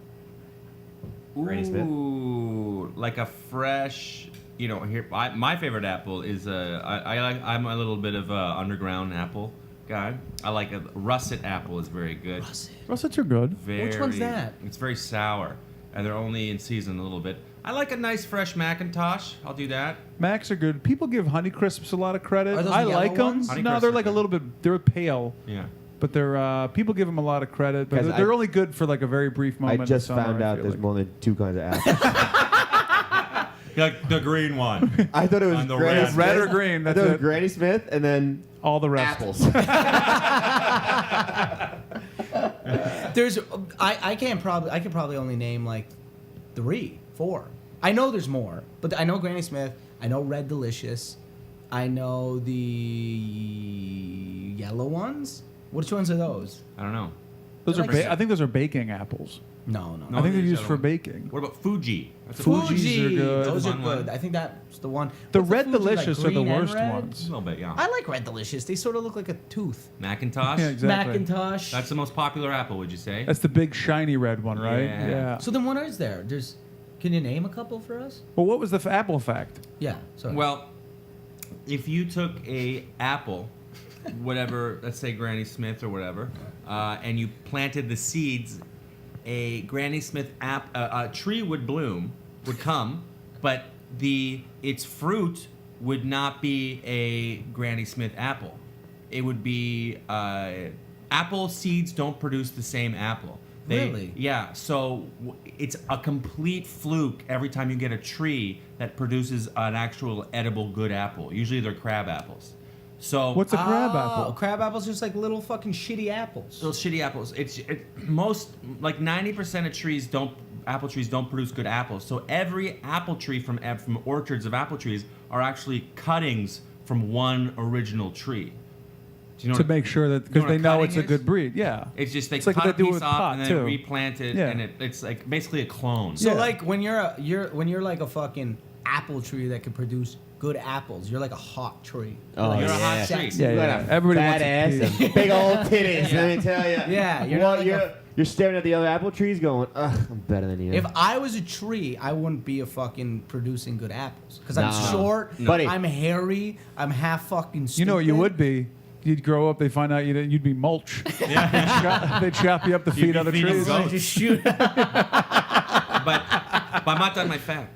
S2: Granny Smith?
S4: Ooh, like a fresh. My favorite apple is I'm a little bit of a underground apple guy. I like a russet apple is very good.
S3: Russets are good.
S4: Very,
S5: Which one's that?
S4: It's very sour, and they're only in season a little bit. I like a nice fresh Macintosh. I'll do that.
S3: Macs are good. People give Honeycrisps a lot of credit.
S5: Are those
S3: I
S5: the
S3: like
S5: yellow
S3: them.
S5: ones?
S3: No,
S4: Honeycrisps
S3: they're
S4: are
S3: like a
S4: good.
S3: little bit. They're pale,
S4: Yeah.
S3: but they're people give them a lot of credit. But
S2: Guys,
S3: they're
S2: I-
S3: only good for like a very brief moment.
S2: I
S3: in
S2: just
S3: summer,
S2: found
S3: I
S2: out
S3: feel
S2: there's
S3: like.
S2: more than 2 kinds of apples.
S4: Like the green one.
S2: I thought it was
S4: On the
S2: Granny
S4: red.
S2: Smith.
S3: Red or green,
S2: I
S3: that's
S2: thought it was
S3: it.
S2: Granny Smith and then
S3: All the rest.
S2: apples.
S5: There's I can probably only name like 3, 4. I know there's more, but I know Granny Smith. I know Red Delicious. I know the yellow ones. Which ones are those?
S4: I don't know.
S3: Those
S5: They're
S3: are.
S5: like-
S3: I think those are baking apples.
S5: No.
S4: No.
S3: I think they're
S4: there's
S3: used
S4: the
S3: for
S4: other one.
S3: baking.
S4: What about Fuji? That's a
S3: Fuji's
S5: Fuji.
S3: are good.
S5: Those are
S4: Fun
S5: good.
S4: one.
S5: I think that's the one.
S3: The
S5: What's
S3: Red
S5: Fuji, like,
S3: Delicious are the
S5: green and
S3: worst
S5: red?
S4: A
S3: ones.
S4: little bit, yeah.
S5: I like Red Delicious. They sort of look like a tooth.
S4: Macintosh.
S3: Yeah, exactly.
S5: Macintosh.
S4: That's the most popular apple, would you say?
S3: That's the big shiny red one, right?
S4: Yeah.
S5: So then what is there? Can you name a couple for us?
S3: Well, what was the apple fact?
S5: Yeah. Sorry.
S4: Well, if you took a apple, whatever, let's say Granny Smith or whatever, and you planted the seeds, a Granny Smith a tree would come, but its fruit would not be a Granny Smith apple. It would be apple seeds don't produce the same apple.
S5: Really?
S4: Yeah. So it's a complete fluke every time you get a tree that produces an actual edible good apple. Usually they're crab apples. So
S3: What's a crab
S5: Oh,
S3: apple?
S5: crab apples just like little fucking shitty apples.
S4: those shitty apples. Most like 90% of apple trees don't produce good apples. So every apple tree from orchards of apple trees are actually cuttings from one original tree. Do you know
S3: To
S4: what-
S3: make sure that
S4: you
S3: because
S4: know
S3: they
S4: what
S3: know
S4: cutting
S3: it's a
S4: is?
S3: good breed. Yeah.
S4: It's just they
S3: It's like
S4: cut
S3: they
S4: a
S3: do
S4: piece
S3: with
S4: off
S3: pot,
S4: and then
S3: too.
S4: replant it,
S3: Yeah.
S4: and it's like basically a clone.
S5: So
S3: Yeah.
S5: like when you're like a fucking apple tree that can produce good apples, you're like a hot tree.
S2: Oh,
S5: Like
S4: You're a
S2: yeah.
S4: hot tree.
S5: sexy.
S3: Yeah,
S2: You got
S3: yeah.
S2: a
S3: Everybody
S2: fat
S3: wants a
S2: ass
S3: piece.
S2: and big old titties. Let me tell you.
S5: Yeah, you're
S2: Well,
S5: not like
S2: you're staring at the other apple trees, going, "Ugh, I'm better than you."
S5: If I was a tree, I wouldn't be a fucking producing good apples because I'm
S2: Nah.
S5: short,
S2: Buddy.
S5: I'm hairy, I'm half fucking stupid.
S3: You know what you would be? You'd grow up, they find out you'd be mulch. They'd chop you up to feed
S4: be
S3: other
S4: feeding
S3: trees.
S4: goats.
S5: Just shoot.
S4: but I'm not done my fact.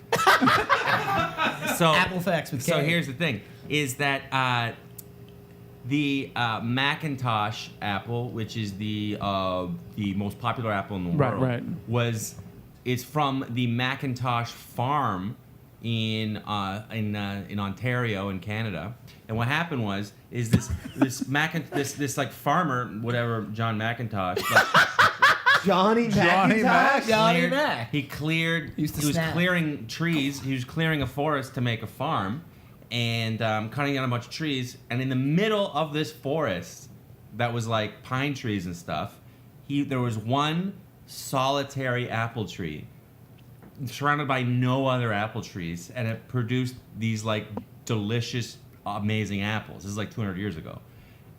S4: So
S5: Apple facts with
S4: So
S5: K.
S4: here's the thing: is that the Macintosh apple, which is the most popular apple in the
S3: Right,
S4: world,
S3: right.
S4: it's from the Macintosh farm in Ontario in Canada. And what happened is this like farmer, whatever, John McIntosh. Like,
S2: Johnny
S3: Johnny
S2: McIntosh?
S3: Mac?
S5: Johnny
S4: cleared-
S5: Mac.
S4: He cleared.
S5: Used to
S4: He was
S5: snap.
S4: clearing trees. He was clearing a forest to make a farm, and cutting down a bunch of trees. And in the middle of this forest, that was like pine trees and stuff, there was one solitary apple tree, surrounded by no other apple trees, and it produced these like delicious, amazing apples. This is like 200 years ago.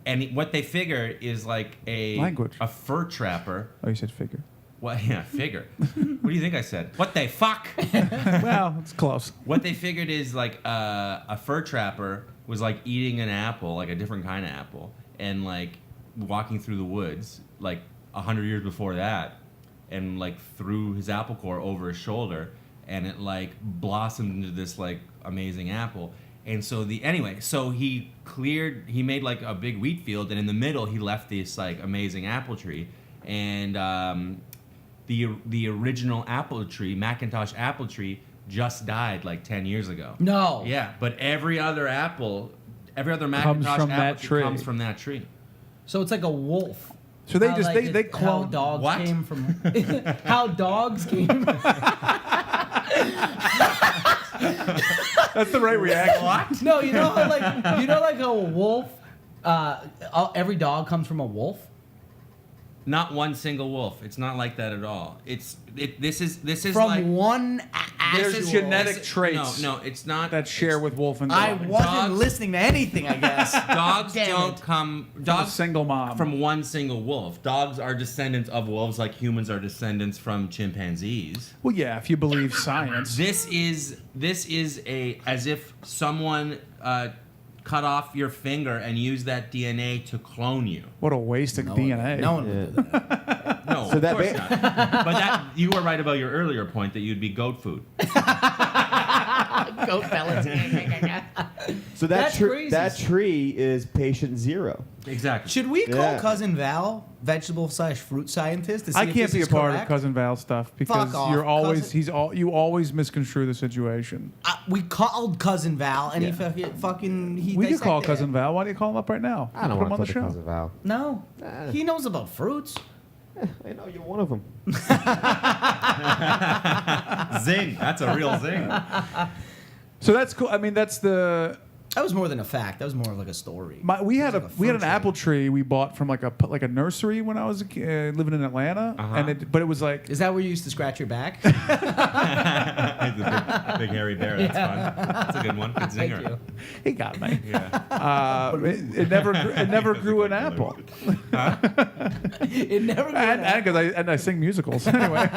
S4: And what they figure is like
S3: Language.
S4: a fur trapper.
S3: Oh, you said figure.
S4: What? Yeah, figure. What do you think I said? What the fuck?
S3: Well, it's close.
S4: What they figured is like a fur trapper was like eating an apple, like a different kind of apple, and like walking through the woods like 100 years before that, and like threw his apple core over his shoulder, and it like blossomed into this like amazing apple. And so so he made like a big wheat field, and in the middle he left this like amazing apple tree, and the original apple tree, Macintosh apple tree, just died like 10 years ago.
S5: No.
S4: Yeah, but every other Macintosh
S3: from
S4: apple
S3: that
S4: tree
S3: tree.
S4: comes from that tree.
S5: So it's like a wolf.
S3: So they
S5: How,
S3: just
S5: like,
S3: they
S5: how
S3: clone.
S5: dogs
S4: What?
S5: came from. How dogs came.
S3: That's the right reaction.
S4: What?
S5: No, you know how like a wolf. Every dog comes from a wolf.
S4: Not one single wolf. It's not like that at all. This is
S5: From
S4: like
S5: one.
S3: There's
S5: actual-
S3: genetic traits
S4: No, it's not.
S3: that share with wolf and
S5: I
S3: dog.
S5: wasn't
S4: Dogs-
S5: listening to anything. I guess.
S4: Dogs
S5: Damn
S4: don't
S5: it.
S4: come.
S3: From a
S4: Dogs
S3: single mom.
S4: from one single wolf. Dogs are descendants of wolves, like humans are descendants from chimpanzees.
S3: Well, yeah, if you believe science.
S4: This is as if someone cut off your finger and used that DNA to clone you.
S3: What a waste of DNA.
S5: No one would do that.
S4: No,
S2: So
S4: of
S2: that
S4: course
S2: ba-
S4: not. But you were right about your earlier point that you'd be goat food.
S5: Goat pellets.
S2: So
S5: That's crazy.
S2: that tree is patient zero.
S4: Exactly.
S5: Should we call
S2: Yeah.
S5: Cousin Val vegetable/fruit scientist to see
S3: I
S5: if
S3: can't
S5: this
S3: be a
S5: is
S3: part
S5: correct?
S3: of Cousin Val stuff because
S5: Fuck off,
S3: you're always
S5: Cousin-
S3: you always misconstrue the situation.
S5: We called Cousin Val, and
S3: Yeah.
S5: he fucking he.
S3: We could call
S5: dissected it.
S3: Cousin Val. Why do you call him up right now?
S2: I don't
S3: Put him
S2: want
S3: on
S2: to
S3: the
S2: put
S3: show.
S2: Cousin Val.
S5: No, he knows about fruits.
S2: I know you're one of them.
S4: Zing. That's a real zing.
S3: So that's cool. I mean, that's the.
S5: That was more than a fact. That was more of like a story.
S3: We had
S5: It was like
S3: we had
S5: fruit
S3: an
S5: tree.
S3: apple tree we bought from like a nursery when I was living in Atlanta,
S4: Uh-huh.
S3: and but it was like
S5: Is that where you used to scratch your back?
S4: He's a big hairy bear. That's fun. That's a good one. Good
S5: Thank
S4: zinger.
S5: you.
S3: he got me.
S4: Yeah.
S3: It never grew an apple,
S5: It never.
S3: and I sing musicals anyway.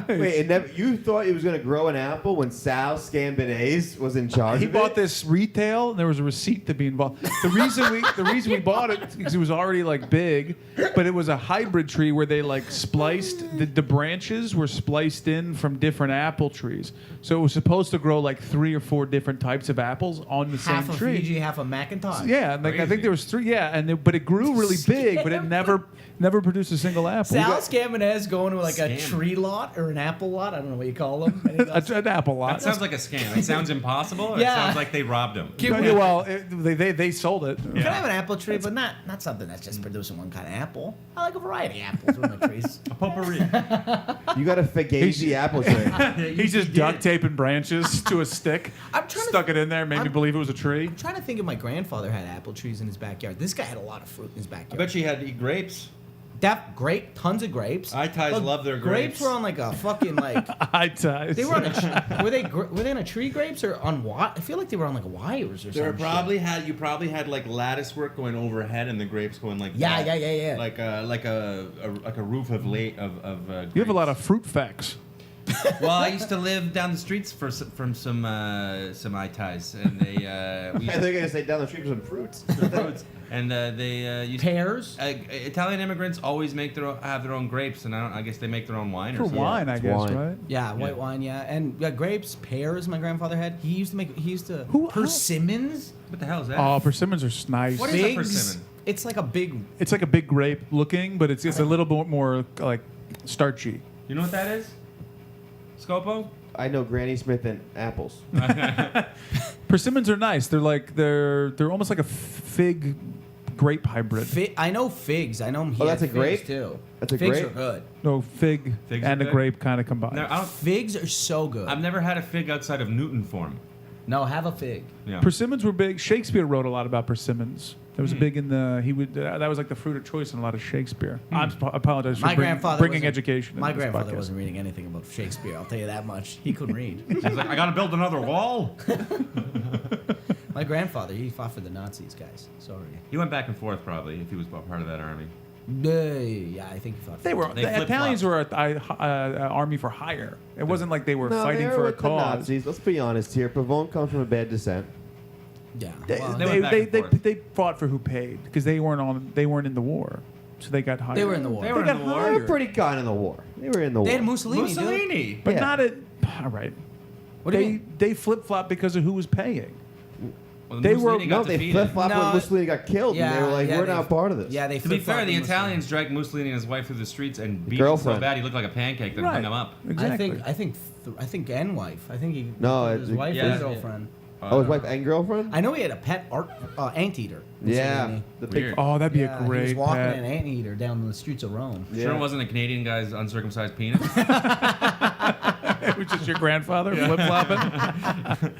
S2: Wait, you thought it was going to grow an apple when Sal Scambinase was in charge
S3: He
S2: of
S3: bought
S2: it?
S3: this retail, and there was a receipt to be involved. The reason we bought it is because it was already like big, but it was a hybrid tree where they like spliced the branches were spliced in from different apple trees. So it was supposed to grow like 3 or 4 different types of apples on the
S5: half
S3: same
S5: a
S3: tree.
S5: Fiji, half a Macintosh.
S3: Yeah, and like I
S4: Crazy.
S3: think there was 3. Yeah, but it grew really big, but it never produced a single apple.
S5: Sal Scambinez going to like a
S4: Scam.
S5: tree lot or an apple lot. I don't know what you call them. And he goes,
S3: An apple lot.
S4: That sounds like a scam. It sounds impossible. Or
S5: Yeah.
S4: It sounds like they robbed him.
S5: Can
S3: No,
S5: we-
S3: well, they sold it.
S5: Can I have an apple tree, but not something that's just producing one kind of apple? I like a variety of apples with my trees.
S4: A potpourri.
S2: You got a Fugazi apple tree.
S3: He's just duct taping branches to a stick,
S5: I'm trying to-
S3: stuck it in there, made me
S5: I'm-
S3: believe it was a tree.
S5: I'm trying to think if my grandfather had apple trees in his backyard. This guy had a lot of fruit in his
S4: I
S5: backyard.
S4: bet you had to eat grapes.
S5: Tons of grapes.
S4: Itais
S5: But
S4: love their
S5: grapes.
S4: grapes.
S5: were on like a fucking like.
S3: High ties.
S5: They were on a. Were they on a tree grapes or on what? I feel like they were on like wires or
S4: There
S5: something.
S4: you probably had like lattice work going overhead and the grapes going like
S5: Yeah,
S4: that.
S5: yeah.
S4: Like a roof of
S3: You have a lot of fruit facts.
S4: Well, I used to live down the streets from some itais, and they we
S2: I
S4: used
S2: think I going to say down the street for some fruits.
S4: to fruits, and they used
S5: Pears.
S4: Italian immigrants always have their own grapes, and I guess they make their own wine
S3: For
S4: or something.
S3: wine, I
S2: it's
S3: guess,
S2: wine.
S3: right?
S5: Yeah, white wine. Yeah, and grapes, pears. My grandfather had. He used to.
S3: Who-
S5: persimmons?
S4: What the hell is that?
S3: Oh, persimmons are nice.
S4: What is a
S5: Figs.
S4: persimmon?
S5: It's like a big.
S3: It's like a big grape looking, but it's a little bit more like starchy.
S4: You know what that is? Scopo?
S2: I know Granny Smith and apples.
S3: Persimmons are nice. They're almost like a fig grape hybrid.
S5: I know figs. I know.
S2: Oh, that's a
S5: figs
S2: grape?
S5: too.
S2: That's a
S5: figs
S2: grape?
S5: are good.
S3: No, fig
S4: Figs
S3: and
S4: are
S3: a
S4: good?
S3: grape kind of combined.
S4: No,
S5: Figs are so good.
S4: I've never had a fig outside of Newton form.
S5: No, have a fig.
S4: Yeah.
S3: Persimmons were big. Shakespeare wrote a lot about persimmons. That was big in the. He would. That was like the fruit of choice in a lot of Shakespeare. I apologize for
S5: My grandfather
S3: bringing
S5: wasn't-
S3: education.
S5: My
S3: into this
S5: grandfather
S3: podcast.
S5: wasn't reading anything about Shakespeare. I'll tell you that much. He couldn't read.
S4: He's like, I gotta build another wall.
S5: My grandfather, he fought for the Nazis, guys. Sorry.
S4: He went back and forth probably if he was part of that army.
S5: Yeah, I think he fought. For
S3: They were
S4: They
S3: the
S4: flip-flopped.
S3: Italians were an army for hire. It wasn't like they were
S2: No,
S3: fighting
S2: they were
S3: for a
S2: with the
S3: cause.
S2: Nazis. Let's be honest here. Pavone comes from a bad descent.
S5: Yeah.
S3: They,
S5: well,
S4: They went back and forth.
S3: they fought for who paid because they weren't in the war, so they got hired.
S5: they were in the war.
S2: They were pretty gone in the war. They were in the war.
S5: They had Mussolini. dude.
S4: Mussolini.
S3: but
S2: Yeah.
S3: not at. All right,
S5: What do you mean?
S3: They flip flop because of who was paying.
S4: Well,
S3: They were-
S4: Mussolini got
S2: No, they
S4: defeated.
S2: flip-flopped
S5: No,
S2: when Mussolini got killed, and they were like, we're not part of this.
S5: Yeah, they.
S4: To be fair,
S5: flip-flopped
S4: the
S5: in Mussolini.
S4: Italians dragged Mussolini and his wife through the streets and beat him so
S2: Girlfriend.
S4: bad he looked like a pancake, then
S3: Right.
S4: hung him up.
S3: Exactly.
S5: I think and wife. I think he.
S2: No,
S5: his wife
S4: yeah.
S5: and girlfriend.
S2: Oh, his wife and girlfriend?
S5: I know he had a pet anteater.
S2: Yeah.
S5: Mussolini.
S2: The big
S4: Weird.
S3: Oh, that'd be
S5: Yeah,
S3: a great
S5: He was walking
S3: pet.
S5: an anteater down the streets of Rome.
S2: Yeah.
S4: Sure it wasn't a Canadian guy's uncircumcised penis?
S3: It was just your grandfather flip flopping,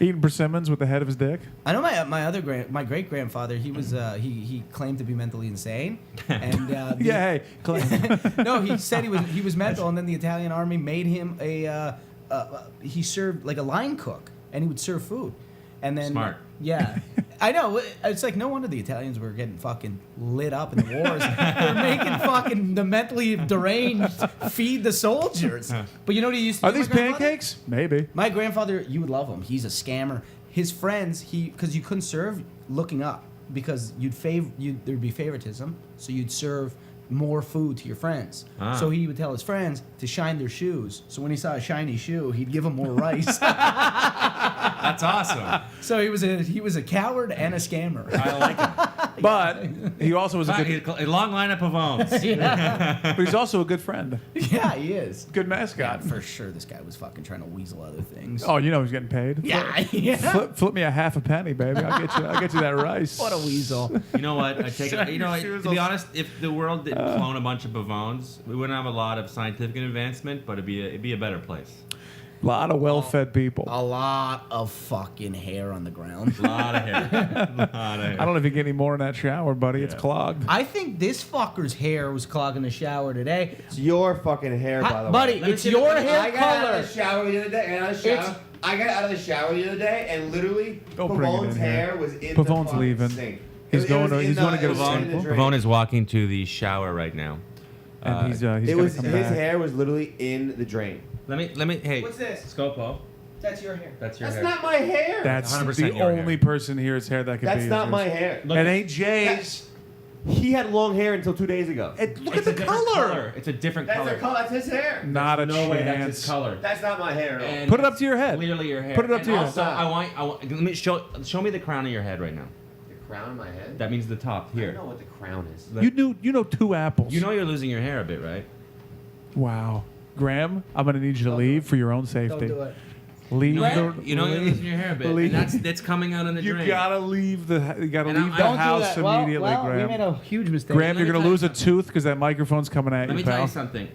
S3: eating persimmons with the head of his dick.
S5: I know my great grandfather. He was he claimed to be mentally insane, and
S3: Yeah, hey, Clay.
S5: no, he said he was mental, and then the Italian army made him he served like a line cook, and he would serve food, and then
S4: Smart.
S5: Yeah, I know. It's like no wonder the Italians were getting fucking lit up in the wars. They're making fucking the mentally deranged feed the soldiers. But you know what he used to
S3: Are
S5: do?
S3: these
S5: my grandfather?
S3: pancakes? Maybe.
S5: My grandfather, you would love him. He's a scammer. His friends, because you couldn't serve looking up because there'd be favoritism, so you'd serve more food to your friends.
S4: Ah.
S5: So he would tell his friends to shine their shoes. So when he saw a shiny shoe, he'd give them more rice.
S4: That's awesome.
S5: So he was a coward and a scammer.
S4: I like it.
S3: But he also was a good.
S4: A long lineup of owns.
S5: yeah.
S3: But he's also a good friend.
S5: Yeah, he is.
S3: Good mascot.
S5: For sure, this guy was fucking trying to weasel other things.
S3: Oh, you know he's getting paid.
S5: yeah, yeah.
S3: Flip me a half a penny, baby. I'll get you that rice.
S5: What a weasel.
S4: You know what? I take it. You know,
S3: She was
S4: to be
S3: all-
S4: honest, if the world didn't clone a bunch of bavones, we wouldn't have a lot of scientific advancement, but it'd be a better place.
S3: A lot of well-fed people.
S5: A lot of fucking hair on the ground.
S4: A lot of hair. A lot of hair.
S3: I don't know if you get any more in that shower, buddy. It's
S4: Yeah.
S3: clogged.
S5: I think this fucker's hair was clogging the shower today.
S2: It's your fucking hair, by the
S5: Buddy,
S2: way.
S4: Let me
S5: it's
S4: see
S5: your
S4: the-
S5: hair
S2: I got out
S5: color.
S2: of the shower the other day. I got out of the shower the other day, and literally,
S3: Don't bring it
S2: Pavone's
S3: in here.
S2: hair was in
S3: Pavone's
S2: the fucking
S3: leaving.
S2: sink.
S3: He's
S2: It
S3: going
S2: was
S3: to-
S2: in
S3: he's
S2: the-
S3: going to get
S2: it
S3: a
S2: was in
S3: sample.
S2: the drain.
S4: Pavone is walking to the shower right now.
S3: And he's
S2: It
S3: gonna
S2: was
S3: come
S2: his
S3: back.
S2: hair was literally in the drain.
S4: Let me. Hey,
S5: What's this?
S4: Scopo.
S5: That's your hair.
S4: That's your
S2: That's
S4: hair.
S2: not my hair.
S3: That's
S4: 100%
S3: the
S4: your
S3: only
S4: hair.
S3: person here's hair that could be.
S2: That's not
S3: yours.
S2: my hair.
S4: Look
S3: It
S4: at-
S3: ain't Jay's.
S2: He had long hair until 2 days ago.
S3: Look
S4: It's
S3: at
S4: a
S3: the
S4: different
S3: color.
S4: It's a different
S2: That's
S4: color.
S2: the color. That's his hair.
S3: Not a
S4: No way. That's
S3: chance.
S4: his color.
S2: That's not my hair. At all.
S4: And
S3: Put it up
S4: it's
S3: to your head.
S4: Clearly your hair.
S3: Put it up to
S4: And
S3: your
S4: also,
S2: head.
S4: I want. Let me show me the crown of your head right now.
S2: The crown of my head.
S4: That means the top
S2: I
S4: here.
S2: don't know what the crown is.
S3: You know 2 apples.
S4: You know you're losing your hair a bit, right?
S3: Wow. Graham, I'm gonna need you to
S5: Don't
S3: leave
S5: do it.
S3: for your own safety.
S5: Don't do it.
S3: Leave
S4: You know you're losing your hair a bit,
S3: leave-
S4: and that's coming out in the
S3: You
S4: drain.
S3: gotta leave the
S4: And
S3: leave
S4: I'm-
S3: the
S4: Don't do
S3: house immediately,
S5: we
S3: Graham.
S5: made a huge mistake.
S3: Graham,
S4: Let
S3: you're
S4: me
S3: gonna
S4: tell you
S3: lose a
S4: something.
S3: tooth because that microphone's coming at
S4: Let
S3: you,
S4: me tell
S3: pal.
S4: you something.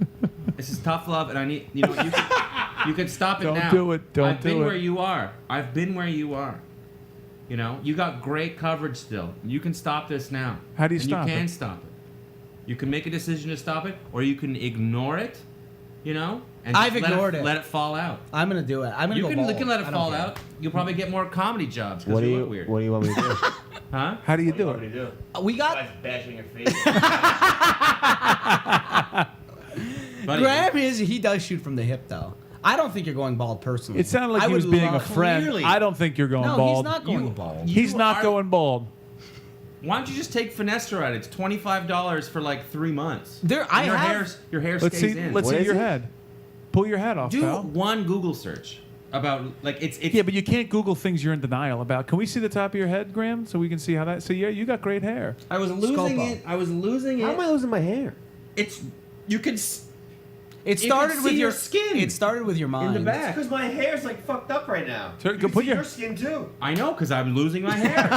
S4: This is tough love, and I need you can stop it
S3: Don't
S4: now.
S3: do it. Don't
S4: I've been
S3: do it.
S4: where you are. I've been where you are. You know, you got great coverage still. You can stop this now.
S3: How do you
S4: And
S3: stop
S4: You can
S3: it?
S4: stop it. You can make a decision to stop it, or you can ignore it. You know, and
S5: I've
S4: just
S5: ignored it.
S4: Let it fall out.
S5: I'm gonna do it. I'm gonna
S4: You
S5: go
S4: can,
S5: bald.
S4: let it
S5: I don't
S4: fall
S5: care.
S4: out. You'll probably get more comedy jobs
S2: What
S4: because
S2: do
S4: you
S2: you
S4: look weird.
S2: What do you want me to do?
S4: Huh?
S3: How do you do it?
S2: to do?
S5: We got
S2: bashing your face.
S4: Buddy,
S5: Graham he does shoot from the hip though. I don't think you're going bald personally.
S3: It sounded like
S5: I
S3: he was
S5: would
S3: being a
S5: love-
S3: friend.
S4: Clearly.
S3: I don't think you're going
S5: No,
S3: bald.
S5: he's not going
S4: You-
S5: bald.
S3: He's not
S4: are-
S3: going bald.
S4: Why don't you just take finasteride? It's $25 for like 3 months.
S5: There-
S4: And
S5: I
S4: your
S5: have-
S4: hair
S3: Let's
S4: stays
S3: see.
S4: in.
S3: Let's
S2: What
S3: see
S2: is
S3: your
S2: it?
S3: head. Pull your head off,
S4: Do
S3: pal.
S4: one Google search about like it's
S3: Yeah, but you can't Google things you're in denial about. Can we see the top of your head, Graham, so we can see how that? So yeah, you got great hair.
S4: I was losing
S5: Scopo.
S4: it. I was losing
S2: How
S4: it.
S2: am I losing my hair?
S4: It's you could
S5: It
S4: You
S5: started
S4: can
S5: with
S4: see
S5: your
S4: your skin
S5: It started with your mind.
S4: in the back.
S2: Because my hair's like fucked up right now.
S3: Sir, go put your-
S2: skin too.
S4: I know because I'm losing my hair.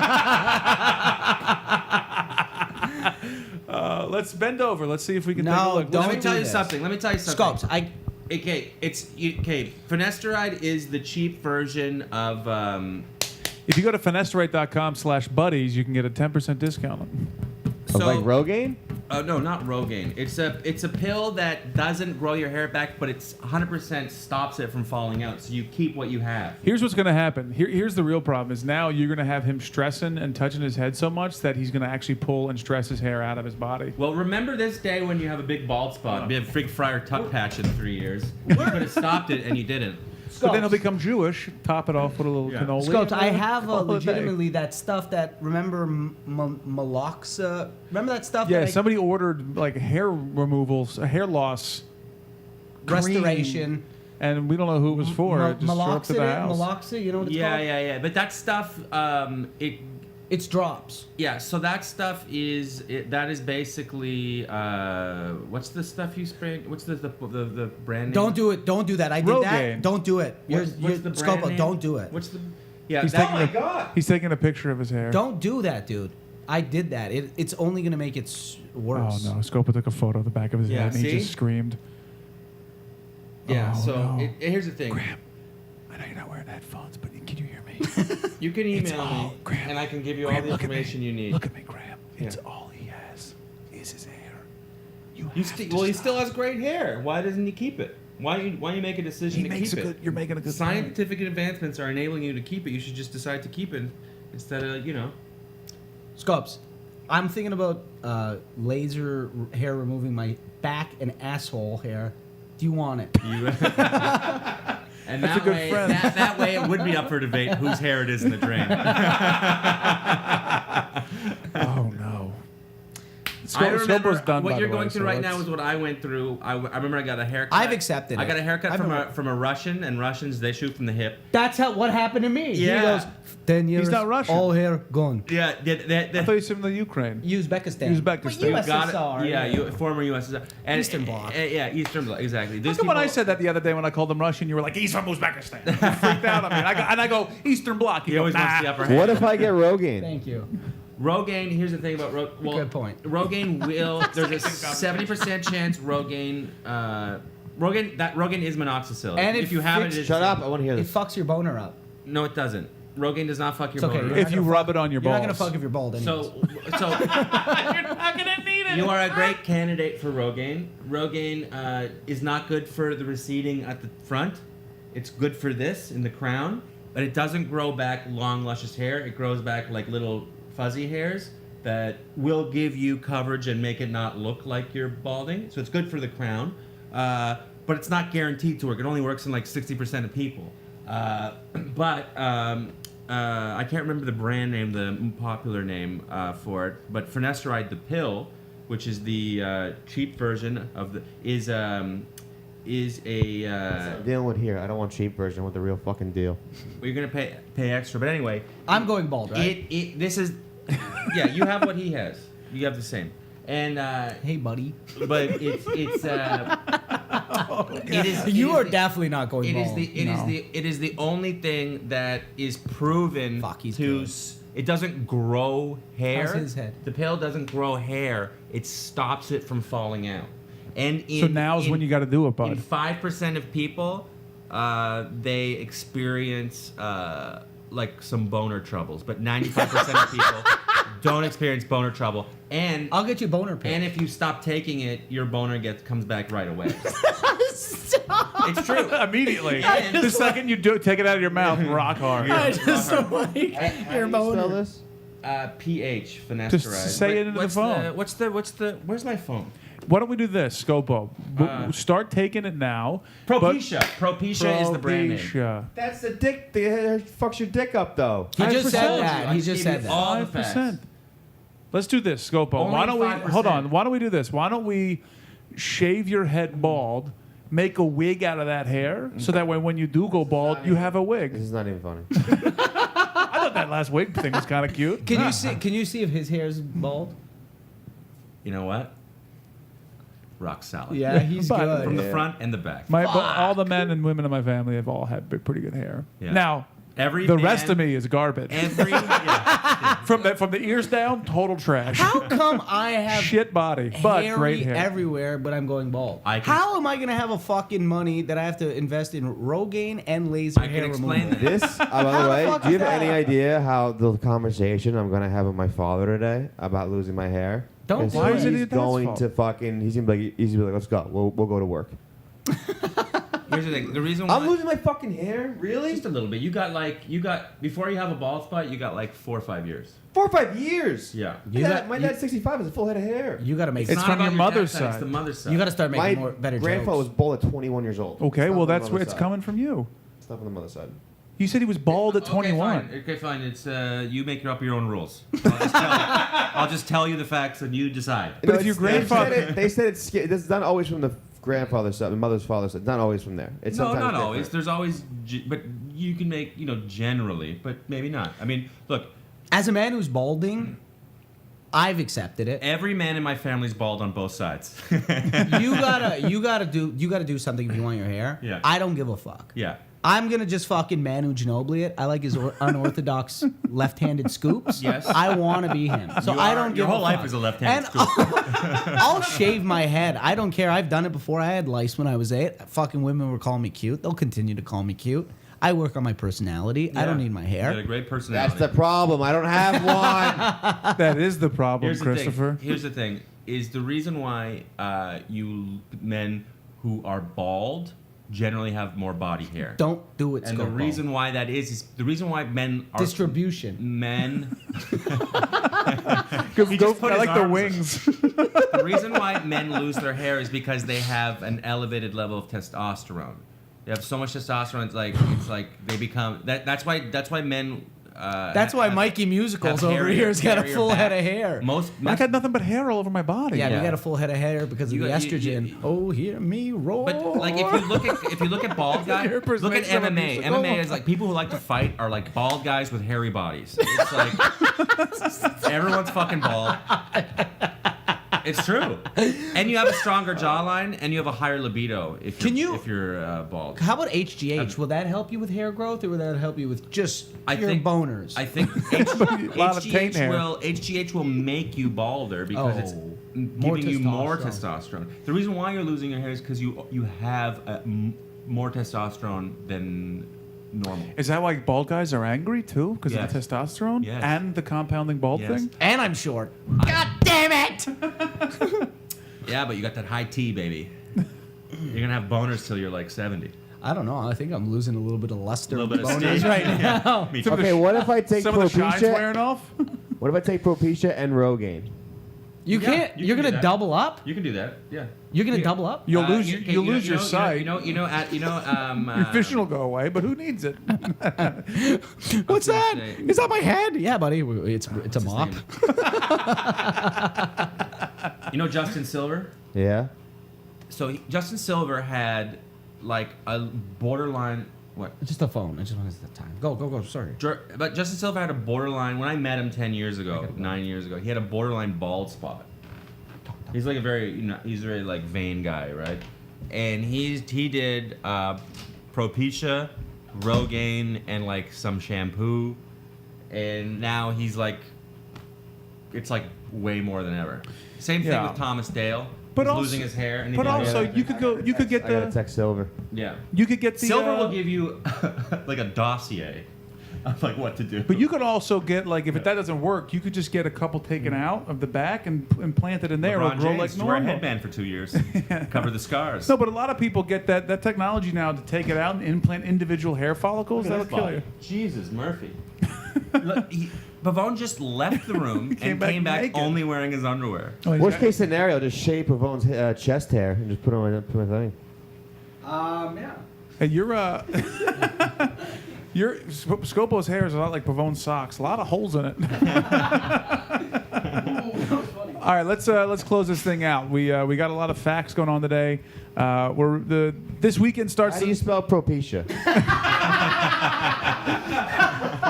S3: Let's bend over. Let's see if we can
S5: No,
S3: take a look.
S5: don't
S4: Let me tell
S5: do
S4: you
S5: this.
S4: something.
S5: Scopes.
S4: Okay, finasteride is the cheap version of.
S3: If you go to finasterate.com/buddies, you can get a 10% discount.
S2: Of like Rogaine?
S4: No, not Rogaine. It's a pill that doesn't grow your hair back, but it's 100% stops it from falling out. So you keep what you have.
S3: Here's what's going to happen. Here's the real problem: is now you're going to have him stressing and touching his head so much that he's going to actually pull and stress his hair out of his body.
S4: Well, remember this day when you have a big bald spot, be a big Friar Tuck patch in 3 years. You could have stopped it and you didn't.
S3: But then he'll become Jewish. Top it off with a little
S4: Yeah.
S3: cannoli.
S5: Scopes, I
S3: and
S5: have
S3: call it a day.
S5: legitimately that stuff that remember Maloxa. Remember that stuff?
S3: Yeah,
S5: that
S3: somebody ordered like hair removals, hair loss, cream,
S5: restoration.
S3: and we don't know who it was for. It just showed up to the house.
S5: Maloxa, you know what it's called?
S4: Yeah. But that stuff,
S5: It's drops.
S4: yeah. So that stuff that is basically what's the stuff you spray? What's the brand name?
S5: Don't do it. Don't do that. I did
S3: Rogaine.
S5: that. Don't do it.
S4: What's the brand
S5: Scopo,
S4: name?
S5: don't do it.
S4: What's the? Yeah.
S3: He's
S4: that-
S3: taking he's taking a picture of his hair.
S5: Don't do that, dude. I did that. It's only gonna make it worse.
S3: Oh no! Scopo took a photo of the back of his
S4: Yeah,
S3: head and he
S4: see?
S3: just screamed.
S4: Yeah.
S3: Oh,
S4: So
S3: no.
S4: here's the thing.
S3: Graham, I know you're not wearing headphones, but can you hear me?
S4: You can
S3: It's
S4: email
S3: all-
S4: me,
S3: Graham,
S4: and I can give you
S3: Graham,
S4: all the
S3: look at me.
S4: information you need.
S3: Look at me, Graham. It's
S4: Yeah.
S3: all he has is his hair.
S4: You
S3: have
S4: st-
S3: to
S4: well, he
S3: stop.
S4: still has great hair. Why doesn't he keep it? Why you make a decision
S3: He
S4: to
S3: makes
S4: keep
S3: a
S4: it?
S3: good. You're making a good point.
S4: Scientific advancements are enabling you to keep it. You should just decide to keep it instead of
S5: Scopes, I'm thinking about laser hair removing my back and asshole hair. Do you want it?
S4: you. And
S3: That's
S4: that
S3: a good
S4: way,
S3: friend.
S4: that way, it would be up for debate whose hair it is in the drain.
S3: Oh no.
S4: I remember
S3: Scopo's done.
S4: what
S3: by
S4: you're
S3: the way,
S4: going through
S3: so
S4: right now
S3: let's-
S4: is what I went through. I remember I got a haircut.
S5: I've accepted
S4: I
S5: it.
S4: got a haircut
S5: I've
S4: from a Russian, and Russians they shoot from the hip.
S5: That's what happened to me.
S4: Yeah.
S5: He goes, 10 years,
S3: not Russian.
S5: all hair gone.
S4: Yeah,
S3: I thought you said from the Ukraine.
S5: Uzbekistan.
S3: Uzbekistan.
S5: But
S3: You
S5: USSR.
S4: Yeah, former USSR. And,
S5: Eastern Bloc.
S4: Yeah, Eastern Bloc, exactly.
S3: How
S4: These
S3: come when I
S4: people-
S3: said that the other day when I called him Russian, you were like, he's from Uzbekistan. You freaked out on me. And I go, Eastern Bloc.
S4: he
S3: You go,
S4: always wants the
S3: nah.
S4: upper hand.
S2: What if I get Rogaine?
S5: Thank you.
S4: Rogaine, here's the thing about Rogaine. Well,
S5: Good point.
S4: Rogaine will. There's a 70% chance Rogaine. Rogaine is monoxicillin.
S5: And
S4: if you have it, it's
S2: Shut up! I want to hear
S5: It
S2: this.
S5: fucks your boner up.
S4: No, it doesn't. Rogaine does not fuck your
S5: It's okay.
S4: bone.
S5: You're
S3: If
S5: not
S3: you
S5: gonna
S3: rub
S5: fuck-
S3: it on your
S5: You're
S3: balls.
S5: not going to fuck if you're bald anyways.
S4: So
S3: You're not going to need it.
S4: you are a great candidate for Rogaine. Rogaine is not good for the receding at the front. It's good for this in the crown, but it doesn't grow back long, luscious hair. It grows back like little fuzzy hairs that will give you coverage and make it not look like you're balding. So it's good for the crown, but it's not guaranteed to work. It only works in like 60% of people. I can't remember the brand name, the popular name for it, but finasteride, the pill, which is the cheap version of the, is a.
S2: I'm dealing with here. I don't want cheap version. I want the real fucking deal.
S4: Well, you're gonna pay extra, but anyway,
S5: I'm going bald, right?
S4: this is, yeah, you have what he has. You have the same, and
S5: Hey, buddy.
S4: but it is.
S5: You are definitely not going
S4: It is
S5: bald.
S4: it is the only thing that is proven
S5: Fuck, he's
S4: to.
S5: good.
S4: It doesn't grow hair.
S5: How's his head?
S4: The pill doesn't grow hair. It stops it from falling out. And
S3: So now's when you got to do it,
S4: in
S3: bud.
S4: 5% of people, they experience like some boner troubles, but 95% of people don't experience boner trouble. And
S5: I'll get you boner pill.
S4: and if you stop taking it, your boner comes back right away. It's true.
S3: Immediately.
S4: And-
S3: The second you do it, take it out of your mouth, rock hard.
S5: I just don't like your
S2: How do you spell
S5: boner.
S2: this?
S4: pH finasteride.
S3: Just say it into the phone.
S4: What's the? Where's my phone?
S3: Why don't we do this, Scopo? Start taking it now. but-
S4: Propecia. Propecia is the brand name.
S3: Propecia.
S2: That's the dick. It fucks your dick up though.
S5: He just
S3: 5%.
S5: said that.
S4: I
S5: He
S4: just
S5: just
S4: gave
S5: said
S4: you
S5: that.
S4: all the
S3: 5%.
S4: facts.
S3: Let's do this, Scopo.
S4: Only
S3: Why don't we
S4: 5%.
S3: hold on? Why don't we do this? Why don't we shave your head bald, make a wig out of that hair, so that way when you do go bald, you have a
S2: This
S3: wig.
S2: is not even funny.
S3: I thought that last wig thing was kind of cute.
S5: Can you see? Can you see if his hair's bald?
S4: You know what? Rock solid.
S5: Yeah, he's
S3: But-
S5: good.
S4: From the
S2: Yeah.
S4: front and the back.
S3: All the men and women in my family have all had pretty good hair.
S4: Yeah.
S3: Now,
S4: Every
S3: the
S4: man-
S3: rest of me is garbage.
S4: yeah.
S3: From the ears down, total trash.
S5: How come I have
S3: Shit body, but
S5: hairy
S3: great hair.
S5: everywhere, but I'm going bald?
S4: I can-
S5: How am I gonna have a fucking money that I have to invest in Rogaine and laser
S4: I can
S5: hair
S4: explain
S5: removal?
S4: that.
S2: This, by the
S5: How the
S2: way,
S5: fuck
S2: do you
S5: is
S2: have any
S5: that?
S2: idea how the conversation I'm gonna have with my father today about losing my hair?
S5: Don't
S2: 'Cause
S5: do it.
S3: Why is it
S2: he's
S3: your dad's
S2: going
S3: fault?
S2: to fucking? He's gonna be like, let's go. We'll go to work.
S4: Here's the thing. The reason why
S2: I'm losing my fucking hair. Really?
S4: just a little bit. You got before you have a bald spot, you got like 4 or 5 years.
S2: 4 or 5 years.
S4: Yeah.
S2: My dad's 65 has a full head of hair.
S5: You gotta make.
S3: It's
S4: not
S3: from
S4: about
S3: your
S4: dad's
S3: mother's
S4: It's
S3: side.
S4: the mother's side.
S5: You gotta start
S2: My
S5: making more better
S2: grandfather was
S5: jokes.
S2: bald at 21 years old.
S3: Okay,
S2: It's not
S3: well
S2: on the
S3: that's where
S2: mother's
S3: it's
S2: side.
S3: coming from you.
S2: It's not on the mother's side.
S3: You said he was bald at 21.
S4: Okay, fine. It's you make up your own rules. I'll just tell you the facts and you decide.
S3: But if your grandfather-
S2: they said it's this is not always from the grandfather's side, my mother's father's side. Not always from there. It's
S4: No,
S2: sometimes
S4: not
S2: different.
S4: always. There's always, but you can make, generally, but maybe not. I mean, look,
S5: As a man who's balding, I've accepted it.
S4: every man in my family's bald on both sides.
S5: You gotta do something if you want your hair.
S4: Yeah.
S5: I don't give a fuck.
S4: Yeah.
S5: I'm gonna just fucking Manu Ginobili it. I like his unorthodox left-handed scoops.
S4: Yes.
S5: I want to be him. So I don't give
S4: Your whole
S5: a
S4: life
S5: fuck.
S4: is a left-handed
S5: And
S4: scoop.
S5: I'll shave my head. I don't care. I've done it before. I had lice when I was 8. Fucking women were calling me cute. They'll continue to call me cute. I work on my personality. I don't need my
S4: You got a
S5: hair.
S4: great personality.
S2: That's the problem. I don't have one.
S3: That is the problem,
S4: Here's the
S3: Christopher.
S4: thing. Here's the thing. Is the reason why you men who are bald generally have more body hair.
S5: Don't do it,
S4: And the
S5: Scopo.
S4: reason why that is the reason why men are
S5: Distribution.
S4: Men.
S3: Go,
S4: He just put
S3: I
S4: his
S3: like the
S4: arms-
S3: wings.
S4: The reason why men lose their hair is because they have an elevated level of testosterone. They have so much testosterone. It's like they become. That's why men.
S5: That's why Mikey Musicals
S4: have
S5: over
S4: hairier-
S5: here has got a
S4: hairier
S5: full
S4: back.
S5: head of hair.
S4: Most
S3: I got nothing but hair all over my body.
S5: Yeah,
S4: Yeah.
S5: we got a full head of hair because of
S4: You
S5: the
S4: got-
S5: estrogen.
S4: you-
S5: Oh, hear me roar.
S4: But like if you look at bald guys,
S3: Your
S4: look at
S3: impersonation of a
S4: MMA.
S3: musical.
S4: MMA is like people who like to fight are like bald guys with hairy bodies. It's like everyone's fucking bald. It's true, and you have a stronger jawline, and you have a higher libido if you're bald.
S5: How about HGH? Will that help you with hair growth, or will that help you with just your boners?
S4: I think
S3: A lot of taint hair.
S4: HGH will make you balder because it's
S5: More
S4: giving you more
S5: testosterone.
S4: testosterone. The reason why you're losing your hair is because you have more testosterone than normal.
S3: Is that why bald guys are angry too? Because of the
S4: Yes.
S3: testosterone
S4: Yes.
S3: and the compounding bald
S4: Yes.
S3: thing?
S5: And I'm short. God damn it!
S4: Yeah, but you got that high T, baby. You're gonna have boners till you're like 70.
S5: I don't know. I think I'm losing a little bit of luster
S4: A little
S5: with
S4: bit of
S5: boners
S4: steam.
S5: right now.
S4: Me too.
S2: Okay, what if I take
S3: Some of the shine's
S2: Propecia?
S3: wearing off?
S2: What if I take Propecia and Rogaine?
S5: You
S4: Yeah,
S5: can't.
S4: you
S5: You're
S4: can do
S5: gonna
S4: that.
S5: double up.
S4: You can do that. Yeah.
S5: You're gonna
S4: Yeah.
S5: double up.
S3: You'll lose
S4: you
S3: lose your sight.
S4: Your
S3: vision will go away, but who needs it?
S5: What's that?
S4: say?
S5: Is that my head? Yeah, buddy. It's a mop.
S4: You know Justin Silver?
S2: Yeah.
S4: So Justin Silver had like a borderline what?
S5: Just a phone. I just wanted the time. Go. Sorry.
S4: But Justin Silver had a borderline when I met him 10 years ago, 9 years ago. He had a borderline bald spot. He's like a very he's a very like vain guy, right? And he did Propecia, Rogaine, and like some shampoo, and now he's like, it's like way more than ever. Same thing
S3: Yeah.
S4: with Thomas Dale.
S3: But
S4: He's
S3: also-
S4: losing his hair. And
S3: But also, you could get
S2: I gotta
S3: the
S2: text Silver.
S4: yeah.
S3: you could get the
S4: Silver will give you like a dossier of like what to do.
S3: But you could also get like if that doesn't work, you could just get a couple taken out of the back and implant it in there.
S4: LeBron
S3: It'll grow
S4: James
S3: like
S4: to wear a
S3: normal.
S4: headband for 2 years, cover the scars.
S3: No, but a lot of people get that technology now to take it out and implant individual hair follicles.
S4: Look at
S3: That'll
S4: this
S3: kill
S4: body.
S3: you.
S4: Jesus, Murphy. Look, Pavone just left the room
S3: Came
S4: and
S3: back
S4: came back
S3: naked.
S4: only wearing his underwear.
S3: Oh, he's
S2: Worst
S3: got-
S2: case scenario, just shave Pavone's chest hair and just put it on my thing.
S5: Yeah.
S3: Hey, your Scopo's hair is a lot like Pavone's socks. A lot of holes in it. All right, let's close this thing out. We got a lot of facts going on today. This weekend starts.
S2: How do you spell Propecia?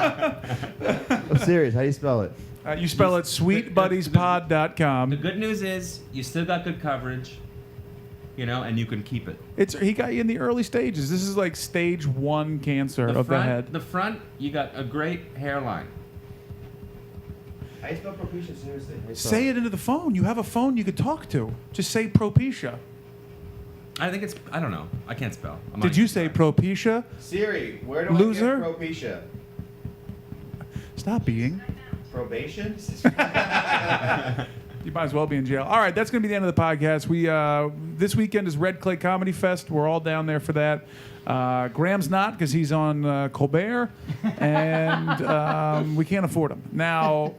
S2: I'm serious. How do you spell it?
S3: You spell it sweetbuddiespod.com.
S4: The good news is you still got good coverage, and you can keep it.
S3: He got you in the early stages. This is like stage 1 cancer of the head.
S4: The front, you got a great hairline.
S2: How do you spell Propecia? Seriously.
S3: Say it into the phone. You have a phone you could talk to. Just say Propecia.
S4: I think I don't know. I can't spell.
S3: Did you say Propecia?
S2: Siri, where do
S3: Loser?
S2: I get Propecia?
S3: Stop being.
S2: Probation?
S3: You might as well be in jail. All right, that's going to be the end of the podcast. This weekend is Red Clay Comedy Fest. We're all down there for that. Graham's not because he's on Colbert, and we can't afford him. Now,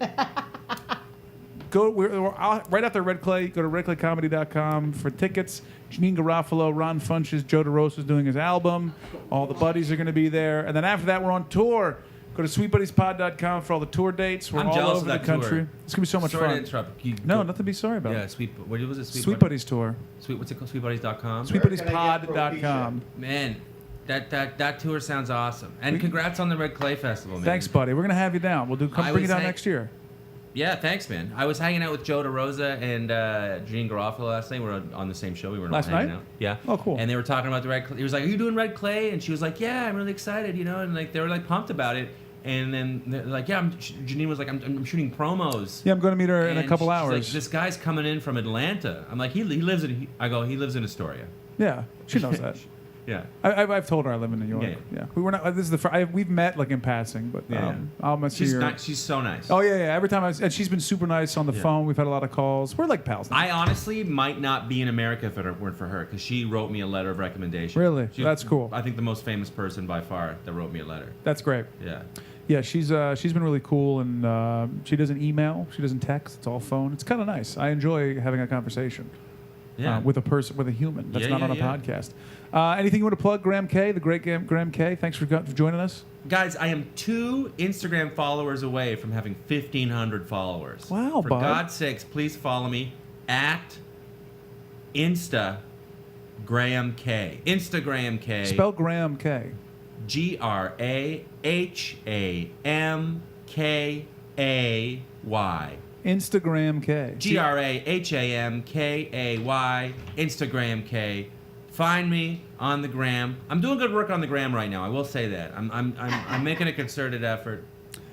S3: we're right after Red Clay. Go to redclaycomedy.com for tickets. Janine Garofalo, Ron Funches, Joe DeRosa is doing his album. All the buddies are going to be there. And then after that, we're on tour. Go to sweetbuddiespod.com for all the tour dates. We're
S4: I'm
S3: all
S4: jealous
S3: over
S4: of
S3: the
S4: that tour.
S3: country. It's going to be so much
S4: Sorry to
S3: fun.
S4: interrupt.
S3: No, nothing to be sorry about.
S4: Yeah, what was it?
S3: Sweet Buddies Tour.
S4: What's it called? Sweetbuddies.com.
S3: Sweetbuddiespod.com.
S4: Man, that tour sounds awesome. And congrats on the Red Clay Festival, man.
S3: Thanks, buddy. We're going to have you down. We'll come bring you down next year.
S4: Yeah, thanks, man. I was hanging out with Joe DeRosa and Gene Garofalo last night. We were on the same show. We were
S3: Last
S4: hanging
S3: night?
S4: out. Yeah.
S3: Oh, cool.
S4: And they were talking about the Red Clay. He was like, "Are you doing Red Clay?" And she was like, "Yeah, I'm really excited," And like they were like pumped about it. And then they're like, "Yeah." Janine was like, "I'm shooting promos."
S3: Yeah, I'm going to meet her in a
S4: And
S3: couple
S4: she's
S3: hours.
S4: Like, this guy's coming in from Atlanta. I'm like, he lives in. I go, he lives in Astoria.
S3: Yeah, she knows that.
S4: Yeah.
S3: I've told her I live in New York.
S4: Yeah.
S3: We were not. This is the. We've met like in passing, but I'll mess
S4: She's
S3: her.
S4: nice. She's so nice.
S3: Oh yeah. Every time and she's been super nice on the phone. We've had a lot of calls. We're like pals now.
S4: I honestly might not be in America if it weren't for her, because she wrote me a letter of recommendation.
S3: Really?
S4: She's,
S3: That's cool.
S4: I think the most famous person by far that wrote me a letter.
S3: That's great.
S4: Yeah.
S3: Yeah, she's been really cool, and she doesn't email, she doesn't text. It's all phone. It's kind of nice. I enjoy having a conversation.
S4: Yeah.
S3: With a person, with a human that's not on a
S4: yeah.
S3: podcast. Anything you want to plug, Graham K, the great Graham K? Thanks for joining us.
S4: Guys, I am 2 Instagram followers away from having 1,500 followers.
S3: Wow,
S4: For
S3: bud.
S4: God's sakes, please follow me at Insta Graham K. Instagram K.
S3: Spell Graham K.
S4: GRAHAMKAY.
S3: Instagram K.
S4: GRAHAMKAY. Instagram K. Find me on the gram. I'm doing good work on the gram right now. I will say that. I'm making a concerted effort.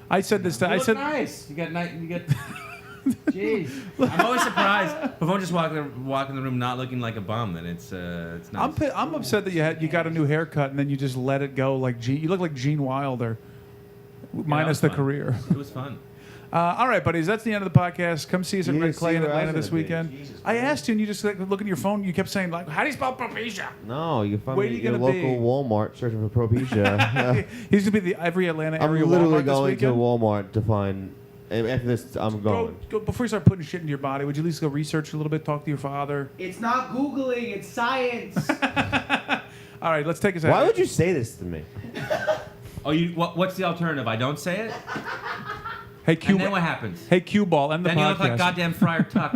S3: I said this. I said
S4: nice. You got nice. You got. Jeez. I'm always surprised if I'm just walking in the room not looking like a bum. Then it's nice.
S3: I'm upset that you got a new haircut and then you just let it go like Gene. You look like Gene Wilder, minus the
S4: fun.
S3: career.
S4: It was fun.
S3: All right, buddies, that's the end of the podcast. Come see us at
S2: You
S3: Red
S2: didn't
S3: Clay
S2: see
S3: in
S2: where I was
S3: Atlanta this
S2: gonna be.
S3: weekend.
S2: Jesus
S3: I
S2: Christ.
S3: asked you, and you just like, look at your phone. You kept saying like, "How do you spell Propecia?"
S2: No, you can find
S3: Where
S2: me
S3: you
S2: at your
S3: gonna
S2: local
S3: be?
S2: Walmart searching for Propecia.
S3: He's gonna be the every Atlanta
S2: I'm
S3: area
S2: literally
S3: Walmart this
S2: going to
S3: weekend.
S2: Walmart to find. And after this, I'm going.
S3: Go, before you start putting shit into your body, would you at least go research a little bit, talk to your father?
S5: It's not Googling, it's science.
S3: All right, let's take us out.
S2: Why would you say this to me?
S4: Oh, what's the alternative? I don't say it,
S3: Hey, Q.
S4: and then what happens?
S3: Hey, Q Ball, end the
S4: Then you look
S3: podcast.
S4: like goddamn Friar Tuck.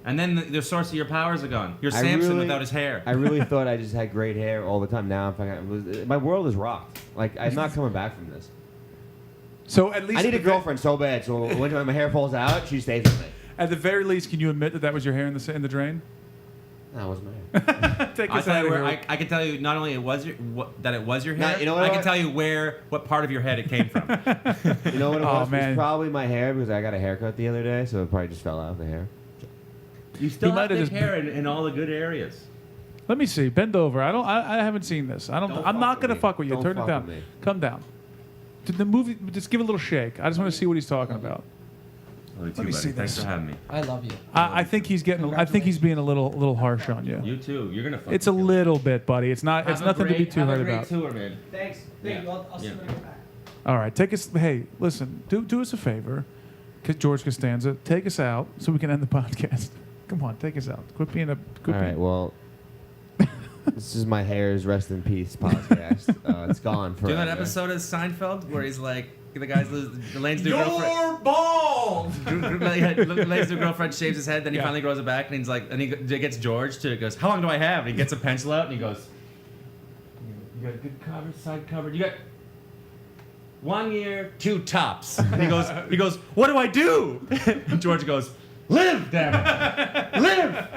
S4: And then the source of your powers are gone. You're Samson without his hair.
S2: I really thought I just had great hair all the time. Now I'm fucking. My world is rocked. Like I'm not coming back from this.
S3: So at least
S2: I need a girlfriend so bad. So when my hair falls out, she stays with me.
S3: At the very least, can you admit that was your hair in the drain?
S2: That was my hair.
S3: Take
S4: I
S3: us
S4: tell
S3: out
S4: you
S3: of
S4: where
S3: here.
S4: I can tell you not only that it was your hair.
S2: Now, you know what
S4: I
S2: it
S4: can
S2: was?
S4: tell you what part of your head it came from.
S2: You know what it
S3: Oh,
S2: was? It
S3: man.
S2: was probably my hair because I got a haircut the other day, so it probably just fell out of the hair.
S4: You still
S3: He
S4: have
S3: might have
S4: thick
S3: just-
S4: hair in all the good areas.
S3: Let me see. Bend over. I haven't seen this.
S2: Don't
S3: I'm
S2: fuck
S3: not
S2: with
S3: gonna
S2: me.
S3: fuck with you.
S2: Don't
S3: Turn it
S2: fuck
S3: down.
S2: with me.
S3: Come down. The movie. Just give it a little shake. I just want to see what he's talking about.
S4: Let
S3: me see
S4: Thanks
S3: this.
S4: for having me.
S5: I love you.
S3: I think he's getting. I think he's being a little harsh on you.
S4: You too. You're gonna.
S3: It's a little bit, buddy. It's not. It's nothing to be too hard about.
S4: Tour, man.
S5: Thanks.
S4: Thank you.
S5: I'll see you when I get back.
S3: All right, take us. Hey, listen. Do us a favor, George Costanza. Take us out so we can end the podcast. Come on, take us out. Quit being a.
S2: All right. Well, this is my hair's rest in peace podcast. It's gone
S4: Do
S2: forever.
S4: you know that episode of Seinfeld where he's like, the guy's Elaine's new girlfriend.
S3: You're bald.
S4: Elaine's new girlfriend shaves his head, then he
S3: Yeah.
S4: finally grows it back, and he's like, and he gets George to goes, "How long do I have?" And he gets a pencil out, and he goes, "You got a good cover, side cover. You got 1 year, 2 tops." And he goes, "What do I do?" And George goes, "Live, damn it, live."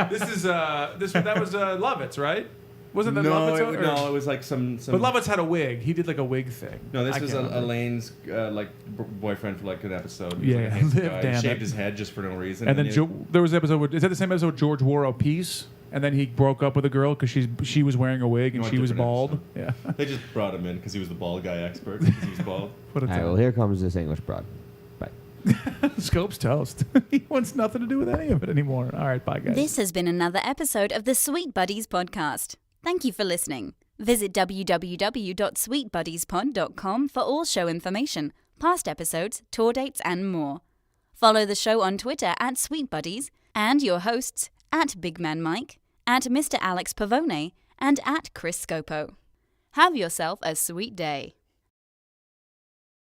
S3: That was Lovitz, right? Wasn't that Lovitz?
S4: No, it was like some.
S3: But Lovitz had a wig. He did like a wig thing.
S4: No, this
S3: I
S4: was
S3: can't remember.
S4: Elaine's boyfriend for like an episode. He was
S3: Yeah,
S4: like a handsome
S3: live,
S4: guy.
S3: damn
S4: He shaved
S3: it.
S4: his head just for no reason.
S3: And then
S4: he-
S3: there was an episode. Is that the same episode where George wore a piece, and then he broke up with a girl because she was wearing a wig and
S4: No, a
S3: she was
S4: different
S3: bald? Yeah.
S4: they just brought him in because he was the bald guy expert. Because he was bald.
S3: What a
S2: All right.
S3: time.
S2: Well, here comes this English broad. Bye.
S3: Scope's toast. He wants nothing to do with any of it anymore. All right, bye guys.
S1: This has been another episode of the Sweet Buddies podcast. Thank you for listening. Visit www.sweetbuddiespod.com for all show information, past episodes, tour dates, and more. Follow the show on Twitter at Sweet Buddies and your hosts at Big Man Mike, at Mr. Alex Pavone, and at Chris Scopo. Have yourself a sweet day.